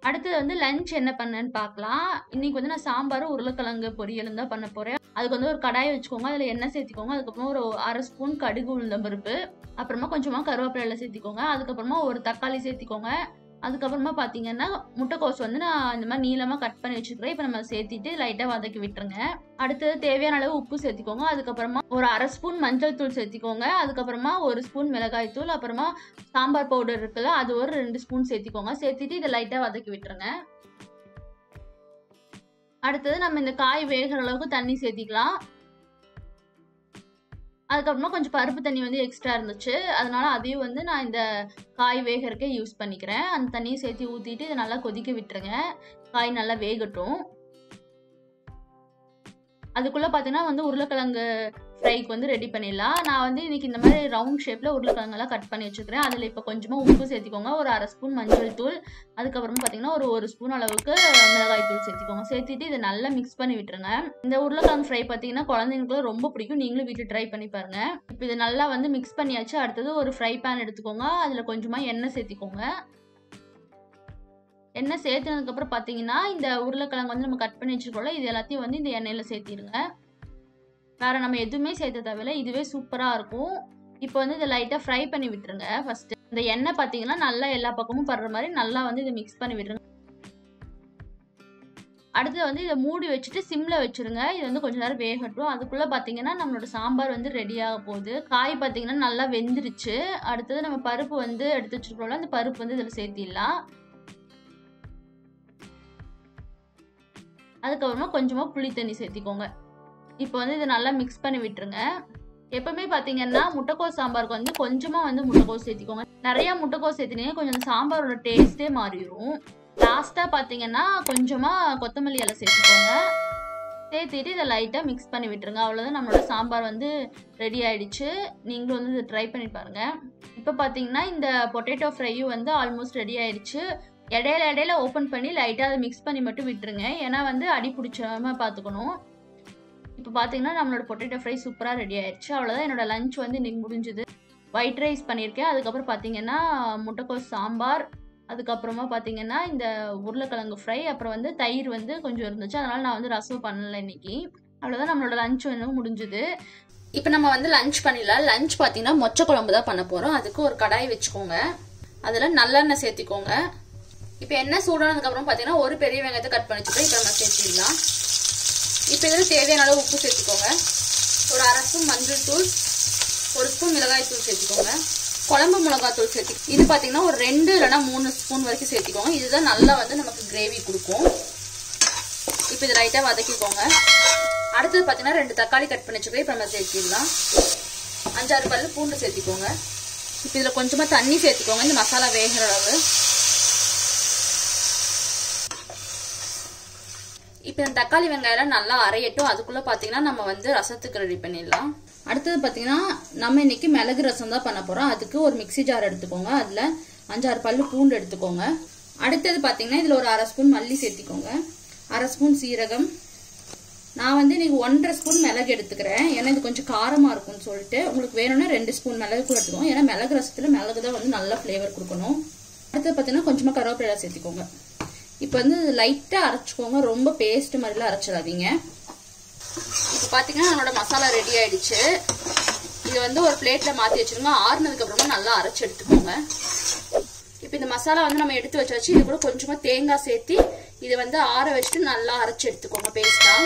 அடுத்தது வந்து லஞ்ச் என்ன பண்ணேன்னு பார்க்கலாம். இன்னைக்கு வந்து நான் சாம்பாரும் உருளைக்கிழங்கு பொரியலும் தான் பண்ண போறேன். அதுக்கு வந்து ஒரு கடாய் வச்சுக்கோங்க. அதில எண்ணெய் சேர்த்திக்கோங்க. அதுக்கப்புறம் ஒரு 1/2 ஸ்பூன் கடுகு உளுந்தம் பருப்பு. அப்புறமா கொஞ்சமா கருவேப்பிலை சேர்த்திக்கோங்க. அதுக்கப்புறமா ஒரு தக்காளி சேர்த்திக்கோங்க. அதுக்கப்புறமா பார்த்தீங்கன்னா, முட்டைக்கோஸ் வந்து நான் இந்த மாரி நீளமா கட் பண்ணி வச்சுக்கிறேன். இப்ப நம்ம சேர்த்திட்டு லைட்டா வதக்கி விட்டுருங்க. அடுத்தது தேவையான அளவு உப்பு சேர்த்திக்கோங்க. அதுக்கப்புறமா ஒரு 1/2 ஸ்பூன் மஞ்சள் தூள் சேர்த்திக்கோங்க. அதுக்கப்புறமா 1 ஸ்பூன் மிளகாய் தூள், அப்புறமா சாம்பார் பவுடர் இருக்குல்ல, அது ஒரு 2 ஸ்பூன் சேர்த்திக்கோங்க. சேர்த்திட்டு இத லைட்டா வதக்கி விட்டுருங்க. அடுத்தது நம்ம இந்த காய் வேகுற அளவுக்கு தண்ணி சேர்த்திக்கலாம். அதுக்கப்புறமா கொஞ்சம் பருப்பு தண்ணி வந்து எக்ஸ்ட்ரா இருந்துச்சு. அதனால அதையும் வந்து நான் இந்த காய் வேகறதுக்கு யூஸ் பண்ணிக்கிறேன். அந்த தண்ணிய சேர்த்து ஊத்திட்டு இத நல்லா கொதிக்க விட்டுருங்க. காய் நல்லா வேகட்டும். அதுக்குள்ள பார்த்தீங்கன்னா வந்து உருளைக்கிழங்கு ஃப்ரைக்கு வந்து ரெடி பண்ணிடலாம். நான் வந்து இன்னைக்கு இந்த மாதிரி ரவுண்ட் ஷேப்ல உருளைக்கிழங்கெல்லாம் கட் பண்ணி வச்சுக்கிறேன். அதில் இப்போ கொஞ்சமா உப்பு சேர்த்திக்கோங்க. ஒரு 1/2 ஸ்பூன் மஞ்சள் தூள். அதுக்கப்புறமா பார்த்தீங்கன்னா ஒரு ஸ்பூன் அளவுக்கு மிளகாய் தூள் சேர்த்திக்கோங்க. சேர்த்திட்டு இதை நல்லா மிக்ஸ் பண்ணி விட்டுருங்க. இந்த உருளைக்கிழங்கு ஃப்ரை பார்த்தீங்கன்னா குழந்தைங்களுக்கு ரொம்ப பிடிக்கும். நீங்களும் வீட்டில் ட்ரை பண்ணி பாருங்க. இப்போ இதை நல்லா வந்து மிக்ஸ் பண்ணியாச்சு. அடுத்தது ஒரு ஃப்ரை பேன் எடுத்துக்கோங்க. அதில் கொஞ்சமா எண்ணெய் சேர்த்திக்கோங்க. எண்ணெய் சேர்த்துனதுக்கப்புறம் பார்த்தீங்கன்னா, இந்த உருளைக்கிழங்கு வந்து நம்ம கட் பண்ணி வச்சிருக்கோம்ல, இது எல்லாத்தையும் வந்து இந்த எண்ணெயில சேர்த்திருங்க. வேற நம்ம எதுவுமே சேர்த்த தேவையில்ல. இதுவே சூப்பரா இருக்கும். இப்போ வந்து இதை லைட்டா ஃப்ரை பண்ணி விட்டுருங்க ஃபர்ஸ்ட். இந்த எண்ணெய் பார்த்தீங்கன்னா நல்லா எல்லா பக்கமும் படுற மாதிரி நல்லா வந்து இதை மிக்ஸ் பண்ணி விட்டுருங்க. அடுத்து வந்து இதை மூடி வச்சுட்டு சிம்ல வச்சிருங்க. இது வந்து கொஞ்ச நேரம் வேகட்டும். அதுக்குள்ள பார்த்தீங்கன்னா நம்மளோட சாம்பார் வந்து ரெடியாக போகுது. காய் பார்த்தீங்கன்னா நல்லா வெந்துருச்சு. அடுத்தது நம்ம பருப்பு வந்து எடுத்து வச்சிருக்கோம்ல, அந்த பருப்பு வந்து இதில் சேர்த்திடலாம். அதுக்கப்புறமா கொஞ்சமா புளி தண்ணி சேர்த்திக்கோங்க. இப்போ வந்து இதை நல்லா மிக்ஸ் பண்ணி விட்டுருங்க. எப்பவுமே பார்த்தீங்கன்னா முட்டைக்கோஸ் சாம்பாருக்கு வந்து கொஞ்சமா வந்து முட்டைக்கோஸ் சேர்த்திக்கோங்க. நிறைய முட்டைக்கோஸ் சேர்த்தினீங்கன்னா கொஞ்சம் அந்த சாம்பாரோட டேஸ்ட்டே மாறிடும். லாஸ்டா பார்த்தீங்கன்னா கொஞ்சமா கொத்தமல்லி இலை சேர்த்திக்கோங்க. சேர்த்திட்டு இதை லைட்டாக மிக்ஸ் பண்ணி விட்டுருங்க. அவ்வளோதான், நம்மளோட சாம்பார் வந்து ரெடி ஆயிடுச்சு. நீங்களும் வந்து இதை ட்ரை பண்ணி பாருங்க. இப்போ பார்த்தீங்கன்னா இந்த பொட்டேட்டோ ஃப்ரையும் வந்து ஆல்மோஸ்ட் ரெடி ஆயிடுச்சு. இடையில ஓப்பன் பண்ணி லைட்டாக அதை மிக்ஸ் பண்ணி மட்டும் விட்டுருங்க. ஏன்னா வந்து அடி பிடிச்சாம பார்த்துக்கணும். இப்போ பார்த்தீங்கன்னா நம்மளோட பொட்டேட்டோ ஃப்ரை சூப்பராக ரெடி ஆயிடுச்சு. அவ்வளோதான், என்னோட லஞ்ச் வந்து இன்னைக்கு முடிஞ்சுது. ஒயிட் ரைஸ் பண்ணியிருக்கேன். அதுக்கப்புறம் பார்த்தீங்கன்னா முட்டைக்கோஸ் சாம்பார், அதுக்கப்புறமா பார்த்தீங்கன்னா இந்த உருளைக்கிழங்கு ஃப்ரை, அப்புறம் வந்து தயிர் வந்து கொஞ்சம் இருந்துச்சு. அதனால நான் வந்து ரசம் பண்ணல இன்னைக்கு. அவ்வளோதான், நம்மளோட லஞ்ச் வந்து முடிஞ்சுது. இப்போ நம்ம வந்து லஞ்ச் பண்ணிடலாம். லஞ்ச் பார்த்தீங்கன்னா மொச்சை குழம்பு தான் பண்ண போகிறோம். அதுக்கு ஒரு கடாய் வச்சுக்கோங்க. அதில் நல்லெண்ணெய் சேர்த்திக்கோங்க. இப்போ எண்ணெய் சூடானதுக்கப்புறம் பார்த்தீங்கன்னா ஒரு பெரிய வெங்காயத்தை கட் பண்ணி வச்சுட்டு இப்போ நம்ம சேர்த்திடலாம். இப்போ இதில் தேவையான அளவு உப்பு சேர்த்துக்கோங்க. ஒரு 1/2 ஸ்பூன் மஞ்சள் தூள், 1 ஸ்பூன் மிளகாய் தூள் சேர்த்துக்கோங்க. குழம்பு மிளகாய் தூள் சேர்த்து இது பார்த்தீங்கன்னா ஒரு 2 இல்லைனா 3 ஸ்பூன் வரைக்கும் சேர்த்துக்கோங்க. இதுதான் நல்லா வந்து நமக்கு கிரேவி கொடுக்கும். இப்போ இதை லைட்டாக வதக்கிக்கோங்க. அடுத்தது பார்த்தீங்கன்னா 2 தக்காளி கட் பண்ணி வச்சுக்கோங்க. இப்போ நம்ம சேர்த்திடலாம். 5-6 பல்லு பூண்டு சேர்த்திக்கோங்க. இப்போ இதில் கொஞ்சமாக தண்ணி சேர்த்துக்கோங்க, இந்த மசாலா வேகிற அளவு. இப்போ இந்த தக்காளி வெங்காயம் நல்லா அரையட்டும். அதுக்குள்ள பார்த்தீங்கன்னா நம்ம வந்து ரசத்துக்கு ரெடி பண்ணிடலாம். அடுத்தது பார்த்தீங்கன்னா நம்ம இன்னைக்கு மிளகு ரசம் தான் பண்ண போறோம். அதுக்கு ஒரு மிக்சி ஜார் எடுத்துக்கோங்க. அதில் 5-6 பல்லு பூண்டு எடுத்துக்கோங்க. அடுத்தது பார்த்தீங்கன்னா இதில் ஒரு 1/2 ஸ்பூன் மல்லி சேர்த்திக்கோங்க. 1/2 ஸ்பூன் சீரகம். நான் வந்து இன்னைக்கு 1.5 ஸ்பூன் மிளகு எடுத்துக்கிறேன். ஏன்னா இது கொஞ்சம் காரமாக இருக்கும்னு சொல்லிட்டு. உங்களுக்கு வேணும்னா 2 ஸ்பூன் மிளகு கூட எடுத்துக்கோங்க. ஏன்னா மிளகு ரசத்தில் மிளகு தான் வந்து நல்லா ஃப்ளேவர் கொடுக்கணும். அடுத்தது பார்த்தீங்கன்னா கொஞ்சமாக கருவேப்பிலை சேர்த்திக்கோங்க. இப்போ வந்து லைட்டாக அரைச்சிக்கோங்க. ரொம்ப பேஸ்ட் மாதிரிலாம் அரைச்சிடாதீங்க. இப்போ பார்த்தீங்கன்னா என்னோட மசாலா ரெடி ஆயிடுச்சு. இது வந்து ஒரு பிளேட்டில் மாற்றி வச்சுருங்க. ஆறுனதுக்கு அப்புறமா நல்லா அரைச்சி எடுத்துக்கோங்க. இப்போ இந்த மசாலா வந்து நம்ம எடுத்து வச்சாச்சு. இது கூட கொஞ்சமாக தேங்காய் சேர்த்து இதை வந்து ஆற வச்சுட்டு நல்லா அரைச்சி எடுத்துக்கோங்க பேஸ்ட்டாக.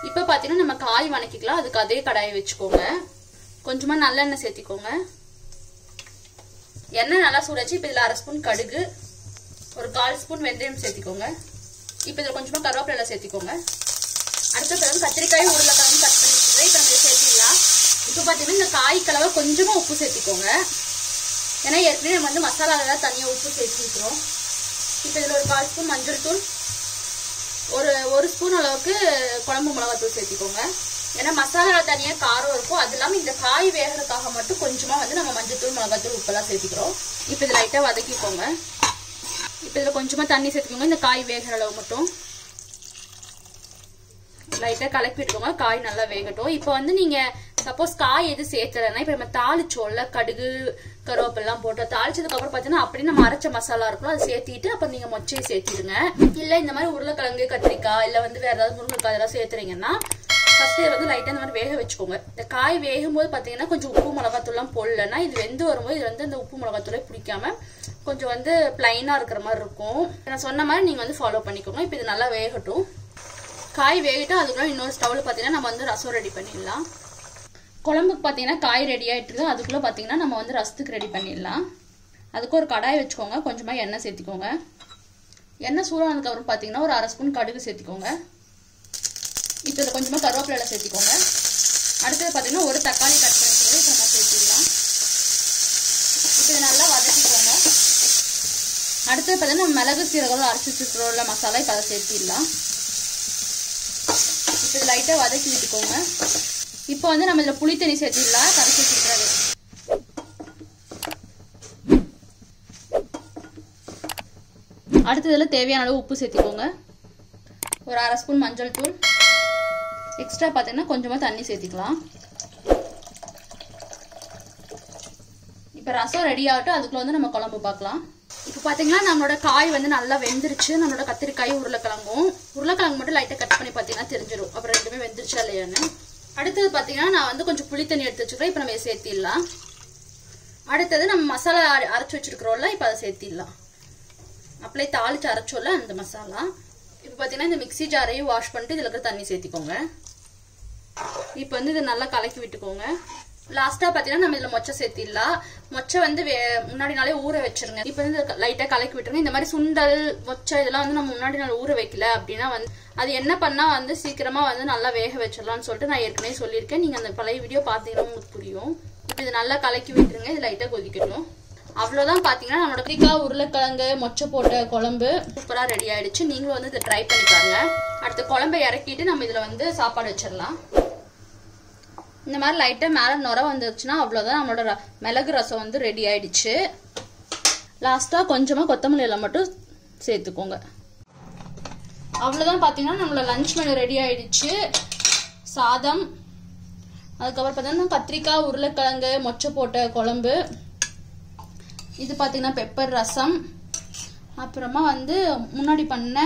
இப்போ பார்த்தீங்கன்னா நம்ம காய் வணக்கிக்கலாம். அதுக்கு அதே கடாயை வச்சுக்கோங்க. கொஞ்சமாக நல்லெண்ணெய் சேர்த்திக்கோங்க. எண்ணெய் நல்லா சூடாச்சு. இப்போ இதில் 1/2 ஸ்பூன் கடுகு, ஒரு 1/4 ஸ்பூன் வெந்தயம் சேர்த்திக்கோங்க. இப்போ இதில் கொஞ்சமாக கருவேப்பிலை சேர்த்திக்கோங்க. அடுத்த பிறகு கத்திரிக்காயும் உருளைக்கிழங்கு கட் பண்ணி வச்சுக்கிறேன். இப்போ நம்ம சேர்த்திடலாம். இப்போ பார்த்தீங்கன்னா இந்த காய் கலவை கொஞ்சமாக உப்பு சேர்த்திக்கோங்க. ஏன்னா ஏற்கனவே நம்ம வந்து மசாலாவில் தனியாக உப்பு சேர்த்துக்கிறோம். இப்போ இதில் ஒரு 1/4 ஸ்பூன் மஞ்சள் தூள், ஒரு ஸ்பூன் அளவுக்கு குழம்பு மிளகாத்தூள் சேர்த்திக்கோங்க. ஏன்னா மசாலாவில் தனியாக காரம் இருக்கும். அது இல்லாமல் இந்த காய் வேகிறதுக்காக மட்டும் கொஞ்சமாக வந்து நம்ம மஞ்சள் தூள் மிளகாத்தூள் உப்பெல்லாம் சேர்த்திக்கிறோம். இப்போ இதை லைட்டாக வதக்கிக்கோங்க. இப்போ இதில் கொஞ்சமாக தண்ணி சேர்த்துக்கோங்க. இந்த காய் வேகிற அளவு மட்டும் லைட்டாக கலக்கி விட்டுக்கோங்க. காய் நல்லா வேகட்டும். இப்போ வந்து நீங்கள் சப்போஸ் காய் எது சேர்த்தலைன்னா இப்ப நம்ம தாளிச்சோல்ல கடுகு கருவேப்பிலாம் போட்டு தாளிச்சதுக்கு அப்புறம் பாத்தீங்கன்னா அப்படியே நம்ம அரைச்ச மசாலா இருக்கும் அதை சேர்த்திட்டு அப்புறம் நீங்க மொச்சையை சேர்த்திடுங்க. இல்ல இந்த மாதிரி உருளைக்கிழங்கு கத்திரிக்காய் இல்ல வந்து வேற ஏதாவது முருங்கைக்காய் இதெல்லாம் சேர்த்துறீங்கன்னா ஃபர்ஸ்ட் வந்து லைட்டா இந்த மாதிரி வேக வச்சுக்கோங்க. இந்த காய் வேகும் போது பாத்தீங்கன்னா கொஞ்சம் உப்பு மிளகாத்தூள்லாம் போடலன்னா இது வெந்து வரும்போது இது வந்து அந்த உப்பு மிளகாத்தூளே பிடிக்காம கொஞ்சம் வந்து பிளைனா இருக்கிற மாதிரி இருக்கும். நான் சொன்ன மாதிரி நீங்க வந்து ஃபாலோ பண்ணிக்கோங்க. இப்போ இது நல்லா வேகட்டும். காய் வேகிட்டு அதுக்குள்ள இன்னொரு ஸ்டவ்ல பாத்தீங்கன்னா நம்ம வந்து ரசம் ரெடி பண்ணிடலாம். குழம்புக்கு பாத்தீங்கன்னா காய் ரெடி ஆயிட்டு இருக்கு. அதுக்குள்ள பாத்தீங்கன்னா நம்ம வந்து ரசத்துக்கு ரெடி பண்ணிடலாம். அதுக்கு ஒரு கடாய் வச்சுக்கோங்க. கொஞ்சமா எண்ணெய் சேர்த்திக்கோங்க. எண்ணெய் சூடானதுக்கு அப்புறம் பாத்தீங்கன்னா ஒரு 1/2 ஸ்பூன் கடுகு சேர்த்திக்கோங்க. இப்போ இதில் கொஞ்சமா கருவேப்பிலை சேர்த்திக்கோங்க. அடுத்தது பாத்தீங்கன்னா ஒரு தக்காளி கட் பண்ணி இப்போ நம்ம சேர்த்திடலாம். இப்போ இதை நல்லா வதக்கிக்கோங்க. அடுத்தது பாத்தீங்கன்னா நம்ம மிளகு சீரகம் அரைச்சி வச்சுருக்கிற மசாலா இப்போ அதை சேர்த்திடலாம். இப்போ இது லைட்டா வதக்கி விட்டுக்கோங்க. இப்போ வந்து நம்ம இதுல புளி தண்ணி சேர்த்திடலாம். கரைச்சி வச்சுக்கிறது. அடுத்ததுல தேவையான அளவு உப்பு சேர்த்திக்கோங்க. ஒரு 1/2 ஸ்பூன் மஞ்சள் தூள். எக்ஸ்ட்ரா பாத்தீங்கன்னா கொஞ்சமா தண்ணி சேர்த்திக்கலாம். இப்போ ரசம் ரெடி ஆகட்டும். அதுக்குள்ள வந்து நம்ம குழம்பு பார்க்கலாம். இப்போ பாத்தீங்கன்னா நம்மளோட காய் வந்து நல்லா வெந்துருச்சு. நம்மளோட கத்திரிக்காய் உருளைக்கிழங்கு மட்டும் லைட்டா கட் பண்ணி பாத்தீங்கன்னா தெரிஞ்சிடும் அப்புறம் ரெண்டுமே வெந்துருச்சா இல்லையான்னு. அடுத்தது பாத்தீங்கன்னா நான் வந்து கொஞ்சம் புளி தண்ணி எடுத்து வச்சுக்கிறேன். இப்போ நம்ம சேர்த்திடலாம். அடுத்தது நம்ம மசாலா அரைச்சு வச்சிருக்கிறோம்ல இப்போ அதை சேர்த்திடலாம். அப்படியே தாளிச்சு அரைச்சோம்ல அந்த மசாலா. இப்போ பாத்தீங்கன்னா இந்த மிக்ஸி ஜாரையும் வாஷ் பண்ணிட்டு இதுல இருக்க தண்ணி சேர்த்திக்கோங்க. இப்போ வந்து இதை நல்லா கலக்கி விட்டுக்கோங்க. லாஸ்டா பாத்தீங்கன்னா நம்ம இதுல மொச்சை சேர்த்திடலாம். மொச்சை வந்து முன்னாடி நாளே ஊற வச்சிருங்க. இப்போ வந்து லைட்டா கலக்கி விட்டுருங்க. இந்த மாதிரி சுண்டல் மொச்சை இதெல்லாம் வந்து நம்ம முன்னாடி நாள் ஊற வைக்கல அப்படின்னா வந்து அது என்ன பண்ணா வந்து சீக்கிரமா வந்து நல்லா வேக வச்சிடலாம்னு சொல்லிட்டு நான் ஏற்கனவே சொல்லியிருக்கேன். நீங்க அந்த பழைய வீடியோ பாத்தீங்கன்னா உங்களுக்கு புரியும். இப்போ இது நல்லா கலக்கி விட்டுருங்க. இது லைட்டா கொதிக்கட்டும். அவ்வளவுதான். பாத்தீங்கன்னா நம்மளோட கத்திரிக்காய் உருளைக்கிழங்கு மொச்சை போட்ட குழம்பு சூப்பரா ரெடி ஆயிடுச்சு. நீங்களும் வந்து இதை ட்ரை பண்ணி பாருங்க. அடுத்து குழம்பை இறக்கிட்டு நம்ம இதுல வந்து சாப்பாடு வச்சிடலாம். இந்த மாதிரி லைட்டா மேல நுர வந்துருச்சுன்னா அவ்வளவுதான். நம்மளோட மிளகு ரசம் வந்து ரெடி ஆயிடுச்சு. லாஸ்டா கொஞ்சமா கொத்தமல்லி இலை மட்டும் சேர்த்துக்கோங்க. அவ்வளவுதான். பாத்தீங்கன்னா நம்மளோட லஞ்ச் மெனு ரெடி ஆயிடுச்சு. சாதம், அதுக்கப்புறம் பாத்தீங்கன்னா கத்திரிக்காய் உருளைக்கிழங்கு மொச்சை போட்ட குழம்பு, இது பாத்தீங்கன்னா பெப்பர் ரசம், அப்புறமா வந்து முன்னாடி பண்ண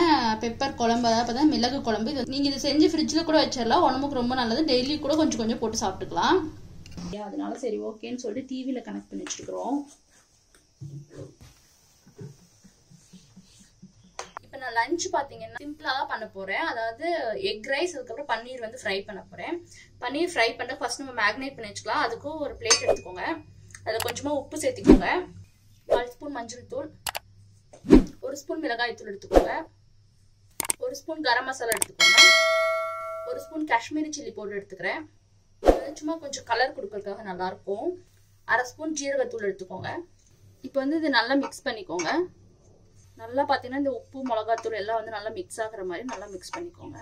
பெப்பர் குழம்பு, அதாவது பார்த்தா மிளகு குழம்பு. இது நீங்க இது செஞ்சு ஃப்ரிட்ஜ்ல கூட வச்சிடலாம். உடம்புக்கு ரொம்ப நல்லது. டெய்லி கூட கொஞ்சம் கொஞ்சம் போட்டு சாப்பிட்டுக்கலாம். அதனால சரி ஓகேன்னு சொல்லிட்டு டிவில கனெக்ட் பண்ணி வச்சிருக்கிறோம். இப்போ நான் லஞ்ச் பாத்தீங்கன்னா சிம்பிளா தான் பண்ண போறேன். அதாவது எக் ரைஸ், அதுக்கப்புறம் பன்னீர் வந்து ஃப்ரை பண்ண போறேன். பன்னீர் ஃப்ரை பண்ண ஃபர்ஸ்ட் நம்ம மேக்னேட் பண்ணி வச்சுக்கலாம். அதுக்கும் ஒரு பிளேட் எடுத்துக்கோங்க. அதுல கொஞ்சமா உப்பு சேர்த்திக்கோங்க. 1 ஸ்பூன் மஞ்சள் தூள், 1 ஸ்பூன் மிளகாய் தூள் எடுத்துக்கோங்க. 1 ஸ்பூன் கரம் மசாலா எடுத்துக்கோங்க. 1 ஸ்பூன் காஷ்மீரி சில்லி பவுடர் எடுத்துக்கிறேன். சும்மா கொஞ்சம் கலர் கொடுக்கறதுக்காக நல்லா இருக்கும். 1/2 ஸ்பூன் ஜீரகத்தூள் எடுத்துக்கோங்க. இப்போ வந்து இது நல்லா மிக்ஸ் பண்ணிக்கோங்க. நல்லா பாத்தீங்கன்னா இந்த உப்பு மிளகாத்தூள் எல்லாம் வந்து நல்லா மிக்ஸ் ஆகுற மாதிரி நல்லா மிக்ஸ் பண்ணிக்கோங்க.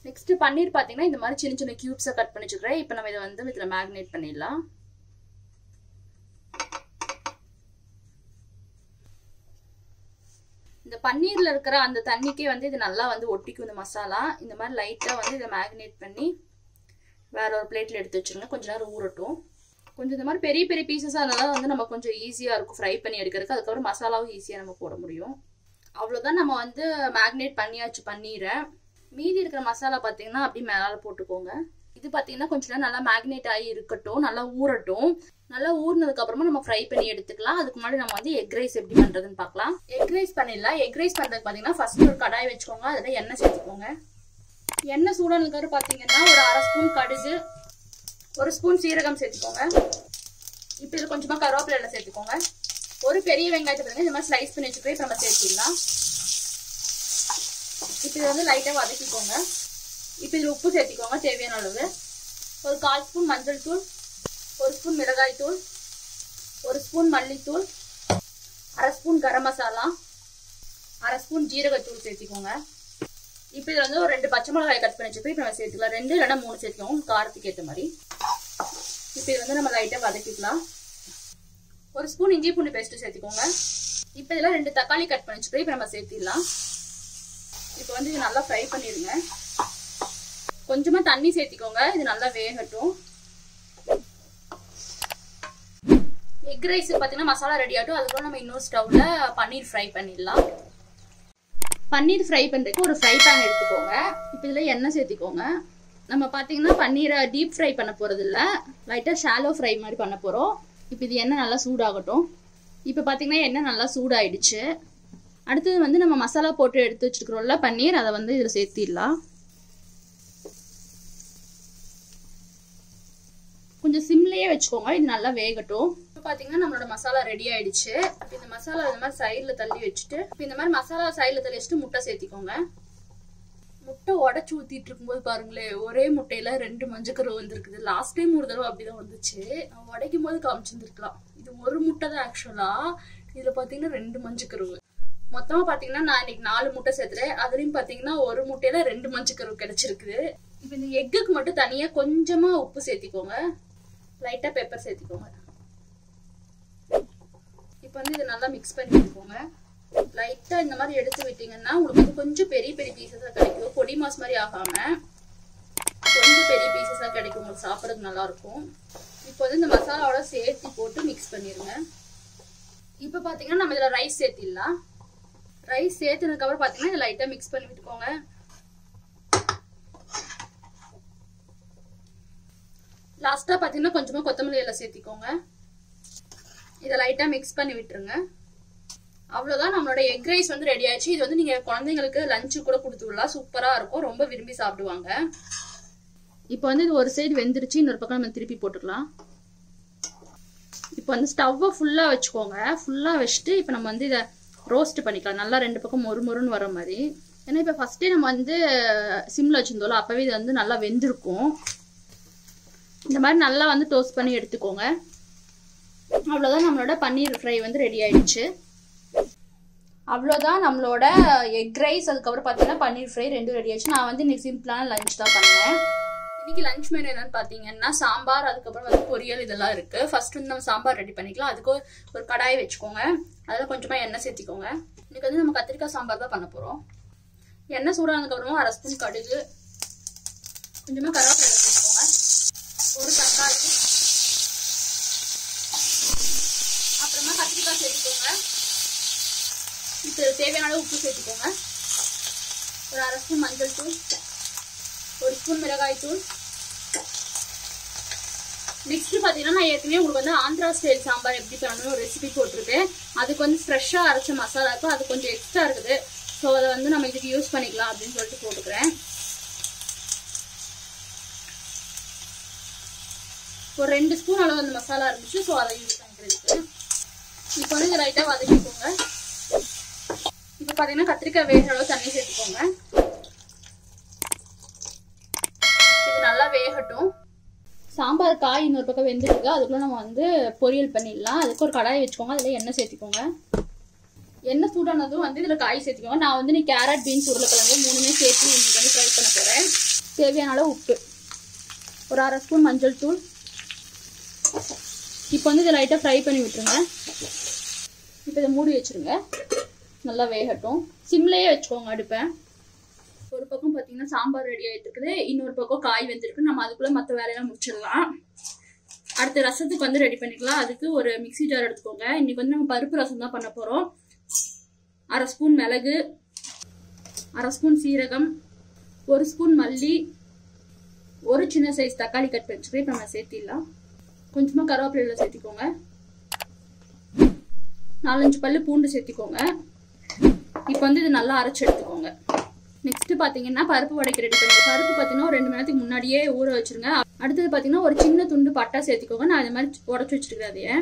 நெக்ஸ்ட் பன்னீர் பாத்தீங்கன்னா இந்த மாதிரி சின்ன சின்ன கியூப்ஸா கட் பண்ணி வச்சுக்கிறேன். இப்போ நம்ம இதை வந்து இதுல மேக்னேட் பண்ணிடலாம். இந்த பன்னீர்ல இருக்கிற அந்த தண்ணிக்கே வந்து இது நல்லா வந்து ஒட்டிக்கும் இந்த மசாலா. இந்த மாதிரி லைட்டா வந்து இதை மேக்னேட் பண்ணி வேற ஒரு பிளேட்ல எடுத்து வச்சிருங்க. கொஞ்ச நேரம் ஊறட்டும். கொஞ்சம் இந்த மாதிரி பெரிய பெரிய பீசஸா இருந்தாலும் வந்து நம்ம கொஞ்சம் ஈஸியா இருக்கும் ஃப்ரை பண்ணி எடுக்கிறதுக்கு. அதுக்கப்புறம் மசாலாவும் ஈஸியா நம்ம போட முடியும். அவ்வளவுதான். நம்ம வந்து மேக்னேட் பண்ணியாச்சு பன்னீரை. மீதி இருக்கிற மசாலா பாத்தீங்கன்னா அப்படியே மேல போட்டுக்கோங்க. இது பாத்தீங்கன்னா கொஞ்ச நேரம் நல்லா மேக்னேட் ஆகி இருக்கட்டும், நல்லா ஊறட்டும். நல்லா ஊறினதுக்கு அப்புறமா நம்ம ஃப்ரை பண்ணி எடுத்துக்கலாம். அதுக்கு முன்னாடி நம்ம வந்து எக் ரைஸ் எப்படி பண்றதுன்னு பார்க்கலாம். எக் ரைஸ் பண்ணிடலாம். எக் ரைஸ் பண்றதுக்கு பாத்தீங்கன்னா ஃபர்ஸ்ட் ஒரு கடாய் வச்சுக்கோங்க. அதுல எண்ணெய் சேர்த்துக்கோங்க. எண்ணெய் சூடானதுக்கு பாத்தீங்கன்னா ஒரு 1/2 ஸ்பூன் கடுகு, 1 ஸ்பூன் சீரகம் சேர்த்துக்கோங்க. இப்போ இது கொஞ்சமா கருவேப்பிலை சேர்த்துக்கோங்க. ஒரு பெரிய வெங்காயத்தை பாருங்க இந்த மாதிரி ஸ்லைஸ் பண்ணி வச்சுட்டு நம்ம சேர்த்திடலாம். இப்போ இதை வந்து லைட்டா வதக்கிக்கோங்க. இப்போ இதுல உப்பு சேர்த்திக்கோங்க தேவையான அளவு. ஒரு 1/4 ஸ்பூன் மஞ்சள் தூள், 1 ஸ்பூன் மிளகாய் தூள், 1 ஸ்பூன் மல்லித்தூள், 1/2 ஸ்பூன் கரம் மசாலா, 1/2 ஸ்பூன் ஜீரகத்தூள் சேர்த்திக்கோங்க. இப்போ இதுல வந்து ஒரு 2 பச்சை மிளகாய் கட் பண்ணி வச்சுட்டு நம்ம சேர்த்துக்கலாம். 2 இல்லைன்னா 3 சேர்த்துக்கோங்க காரத்துக்கு ஏற்ற மாதிரி. இப்போ இது வந்து நம்ம லைட்டா வதக்கிக்கலாம். 1 ஸ்பூன் இஞ்சி பூண்டு பேஸ்ட் சேர்த்துக்கோங்க. இப்போ இதுல 2 தக்காளி கட் பண்ணி வச்சுட்டு இப்போ நம்ம சேர்த்திடலாம். இப்போ வந்து இது நல்லா ஃப்ரை பண்ணிடுங்க. கொஞ்சமா தண்ணி சேர்த்திக்கோங்க. இது நல்லா வேகட்டும். எக் ரைஸ் பார்த்தீங்கன்னா மசாலா ரெடி ஆகட்டும். அதுக்குள்ள நம்ம இன்னொரு ஸ்டவ்ல பன்னீர் ஃப்ரை பண்ணிடலாம். பன்னீர் ஃப்ரை பண்ணுறதுக்கு ஒரு ஃப்ரை பேன் எடுத்துக்கோங்க. இப்போ இதில் எண்ணெய் சேர்த்திக்கோங்க. நம்ம பார்த்தீங்கன்னா பன்னீரை டீப் ஃப்ரை பண்ண போகிறது இல்லை, லைட்டாக ஷாலோ ஃப்ரை மாதிரி பண்ண போகிறோம். இப்போ இது எண்ணெய் நல்லா சூடாகட்டும். இப்போ பார்த்தீங்கன்னா எண்ணெய் நல்லா சூடாயிடுச்சு. அடுத்தது வந்து நம்ம மசாலா போட்டு எடுத்து வச்சுருக்கிறோம்ல பன்னீர், அதை வந்து இதில் சேர்த்திடலாம். கொஞ்சம் சிம்லேயே வச்சுக்கோங்க, இது நல்லா வேகட்டும். இப்போ பார்த்தீங்கன்னா நம்மளோட மசாலா ரெடி ஆயிடுச்சு. இப்போ இந்த மசாலா இந்த மாதிரி சைடில் தள்ளி வச்சுட்டு, இப்போ இந்த மாதிரி மசாலா சைடில் தள்ளி வச்சுட்டு முட்டை சேர்த்திக்கோங்க. முட்டை உடச்சி ஊற்றிட்டு இருக்கும்போது பாருங்களேன், ஒரே முட்டையில 2 மஞ்சக்கரு வந்துருக்குது. லாஸ்ட் டைம் ஒரு தடவை அப்படிதான் வந்துச்சு, உடைக்கும் போது காமிச்சிருந்துருக்கலாம். இது ஒரு முட்டை தான் ஆக்சுவலா, இதுல பாத்தீங்கன்னா 2 மஞ்சக்கரு. மொத்தமா பாத்தீங்கன்னா நான் இன்னைக்கு 4 முட்டை சேர்த்துறேன். அதுலயும் பாத்தீங்கன்னா ஒரு முட்டையில 2 மஞ்சக்கரு கிடைச்சிருக்குது. இப்போ இந்த எக்குக்கு மட்டும் தனியா கொஞ்சமா உப்பு சேர்த்திக்கோங்க, லைட்டா பெப்பர் சேர்த்திக்கோங்க. இப்போ வந்து இதை நல்லா மிக்ஸ் பண்ணி விட்டுக்கோங்க. லைட்டா இந்த மாதிரி எடுத்து விட்டீங்கன்னா உங்களுக்கு வந்து கொஞ்சம் பெரிய பெரிய பீசஸா கிடைக்கும். பொடி மாஸ் மாதிரி ஆகாம கொஞ்சம் பெரிய பீசஸா கிடைக்கும், உங்களுக்கு சாப்பிட்றதுக்கு நல்லா இருக்கும். இப்போ வந்து இந்த மசாலாவோட சேர்த்து போட்டு மிக்ஸ் பண்ணிருங்க. இப்போ பாத்தீங்கன்னா நம்ம இதுல ரைஸ் சேர்த்திடலாம். ரைஸ் சேர்த்ததுக்கு அப்புறம் பாத்தீங்கன்னா இதை லைட்டா மிக்ஸ் பண்ணி விட்டுக்கோங்க. லாஸ்டா பாத்தீங்கன்னா கொஞ்சமா கொத்தமல்லி இலை சேர்த்திக்கோங்க. இதை லைட்டா மிக்ஸ் பண்ணி விட்டுருங்க. அவ்வளவுதான், நம்மளோட எக் ரைஸ் வந்து ரெடி ஆயிடுச்சு. இது வந்து நீங்க குழந்தைங்களுக்கு லஞ்சு கூட கொடுத்து விடலாம், சூப்பரா இருக்கும், ரொம்ப விரும்பி சாப்பிடுவாங்க. இப்போ வந்து இது ஒரு சைடு வெந்துருச்சு, இன்னொரு பக்கம் நம்ம திருப்பி போட்டுக்கலாம். இப்போ வந்து ஸ்டவ்வை ஃபுல்லா வச்சுக்கோங்க. ஃபுல்லா வச்சுட்டு இப்போ நம்ம வந்து இதை ரோஸ்ட் பண்ணிக்கலாம், நல்லா 2 பக்கம் மொறு மொறுன்னு வர மாதிரி. ஏன்னா இப்போ ஃபர்ஸ்டே நம்ம வந்து சிம்ல வச்சிருந்தோம்ல, அப்பவே இது வந்து நல்லா வெந்திருக்கும். இந்த மாதிரி நல்லா வந்து டோஸ்ட் பண்ணி எடுத்துக்கோங்க. அவ்வளோதான், நம்மளோட பன்னீர் ஃப்ரை வந்து ரெடி ஆயிடுச்சு. அவ்வளோதான் நம்மளோட எக் ரைஸ், அதுக்கப்புறம் பார்த்தீங்கன்னா பன்னீர் ஃப்ரை ரெண்டும் ரெடி ஆயிடுச்சு. நான் வந்து இன்னைக்கு சிம்பிளான லஞ்ச் தான் பண்ணேன். இன்னைக்கு லஞ்ச் மெனு என்னன்னு பார்த்தீங்கன்னா சாம்பார், அதுக்கப்புறம் வந்து பொரியல் இதெல்லாம் இருக்கு. ஃபர்ஸ்ட் வந்து நம்ம சாம்பார் ரெடி பண்ணிக்கலாம். அதுக்கு ஒரு கடாய் வச்சுக்கோங்க, அதில் கொஞ்சமாக எண்ணெய் சேர்த்திக்கோங்க. இன்னைக்கு வந்து நம்ம கத்திரிக்காய் சாம்பார் தான் பண்ண போகிறோம். எண்ணெய் சூடானதுக்கப்புறமா 1 ஸ்பூன் கடுகு, கொஞ்சமாக கருவேப்பிலை சேர்த்துக்கோங்க, ஒரு தக்காளி, அப்புறமா கத்திரிக்காய் சேர்த்துக்கோங்க. இப்போ தேவையான அளவு உப்பு சேர்த்துக்கோங்க, ஒரு 1/2 ஸ்பூன் மஞ்சள் தூள், 1 ஸ்பூன் மிளகாய் தூள். நெக்ஸ்ட் பார்த்தீங்கன்னா நான் ஏற்கனவே உங்களுக்கு வந்து ஆந்திரா ஸ்டைல் சாம்பார் எப்படி பண்ணணும் ஒரு ரெசிபி போட்டிருக்கேன். அதுக்கு வந்து ஃப்ரெஷ்ஷாக அரைச்ச மசாலா இருக்கும், அது கொஞ்சம் எக்ஸ்ட்ரா இருக்குது. ஸோ அதை வந்து நம்ம இதுக்கு யூஸ் பண்ணிக்கலாம் அப்படின்னு சொல்லிட்டு போட்டுக்கிறேன். ஒரு 2 ஸ்பூன் அளவு அந்த மசாலா இருந்துச்சு, ஸோ அதை யூஸ் பண்ணிக்கிறதுக்கு. இப்போ வந்து இதை லைட்டாக வதக்கிக்கோங்க. இப்போ பார்த்தீங்கன்னா கத்திரிக்காய் வேகிற அளவு தண்ணி சேர்த்துக்கோங்க. இது நல்லா வேகட்டும். சாம்பார் காய் இன்னொரு பக்கம் வெந்துருக்கு, அதுக்குள்ள நம்ம வந்து பொரியல் பண்ணிடலாம். அதுக்கு ஒரு கடாய் வச்சுக்கோங்க, அதில் எண்ணெய் சேர்த்திக்கோங்க. எண்ணெய் சூடானதும் வந்து இதில் காய் சேர்த்திக்கோங்க. நான் வந்து கேரட், பீன்ஸ், உருளைக்கிழங்கு 3மே சேர்த்து இன்னைக்கு வந்து ஃப்ரை பண்ண போகிறேன். தேவையான அளவு உப்பு, ஒரு 1/2 ஸ்பூன் மஞ்சள் தூள். இப்போ வந்து இதை லைட்டாக ஃப்ரை பண்ணி விட்டுருங்க. இப்போ இதை மூடி வச்சுருங்க, நல்லா வேகட்டும். சிம்லேயே வச்சுக்கோங்க அடுப்பை. ஒரு பக்கம் பார்த்தீங்கன்னா சாம்பார் ரெடி ஆகிட்டு இருக்குது, இன்னொரு பக்கம் காய் வெந்திருக்கு. நம்ம அதுக்குள்ளே மற்ற வேலையெல்லாம் முடிச்சிடலாம். அடுத்த ரசத்துக்கு வந்து ரெடி பண்ணிக்கலாம். அதுக்கு ஒரு மிக்சி ஜார் எடுத்துக்கோங்க. இன்னைக்கு வந்து நம்ம பருப்பு ரசம் தான் பண்ண போகிறோம். 1/2 ஸ்பூன் மிளகு, 1/2 ஸ்பூன் சீரகம், 1 ஸ்பூன் மல்லி, ஒரு சின்ன சைஸ் தக்காளி கட் பண்ணி வச்சுக்கிறேன். இப்போ நம்ம சேர்த்திடலாம். கொஞ்சமாக கருவேப்பிலை சேர்த்திக்கோங்க, 4-5 பல்லு பூண்டு சேர்த்திக்கோங்க. இப்போ வந்து இது நல்லா அரைச்சி எடுத்துக்கோங்க. நெக்ஸ்ட் பார்த்தீங்கன்னா பருப்பு வடைக்கு ரெடி பண்ணுங்க. பருப்பு பார்த்தீங்கன்னா ஒரு 2 மணி நேரத்துக்கு முன்னாடியே ஊற வச்சிருங்க. அடுத்தது பார்த்தீங்கன்னா ஒரு சின்ன துண்டு பட்டை சேர்த்திக்கோங்க. நான் இது மாதிரி உடச்சி வச்சிருக்கிறேன். அதையே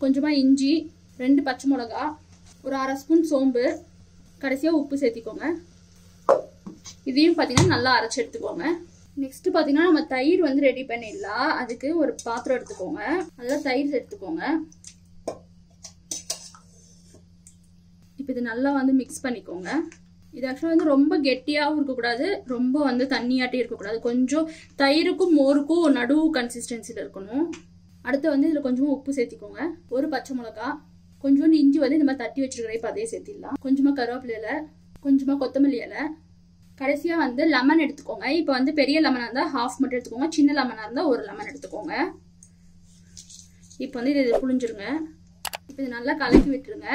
கொஞ்சமாக இஞ்சி, 2 பச்சை மிளகா, ஒரு 1/2 ஸ்பூன் சோம்பு, கடைசியாக உப்பு சேர்த்திக்கோங்க. இதையும் பார்த்தீங்கன்னா நல்லா அரைச்சி எடுத்துக்கோங்க. நெக்ஸ்ட் பார்த்தீங்கன்னா நம்ம தயிர் வந்து ரெடி பண்ணிடலாம். அதுக்கு ஒரு பாத்திரம் எடுத்துக்கோங்க, அதில் தயிர் எடுத்துக்கோங்க. இப்போ இது நல்லா வந்து மிக்ஸ் பண்ணிக்கோங்க. இது ஆக்சுவலாக வந்து ரொம்ப கெட்டியாகவும் இருக்கக்கூடாது, ரொம்ப வந்து தண்ணியாட்டி இருக்கக்கூடாது. கொஞ்சம் தயிருக்கும் மோருக்கும் நடுவு கன்சிஸ்டன்சியில் இருக்கணும். அடுத்து வந்து இதில் கொஞ்சமாக உப்பு சேர்த்திக்கோங்க, ஒரு பச்சை மிளகா, கொஞ்சோண்டு இஞ்சி வந்து இந்த மாதிரி தட்டி வச்சிருக்கிற இப்போ அதே சேர்த்திடலாம். கொஞ்சமாக கருவேப்பிலை இலை, கொஞ்சமாக கொத்தமல்லி இலை, கடைசியாக வந்து லெமன் எடுத்துக்கோங்க. இப்போ வந்து பெரிய லெமனாக இருந்தால் 1/2 மட்டும் எடுத்துக்கோங்க, சின்ன லெமனாக இருந்தால் 1 லெமன் எடுத்துக்கோங்க. இப்போ வந்து இது புளிஞ்சிருங்க. இப்போ இது நல்லா கலக்கி விட்டுருங்க.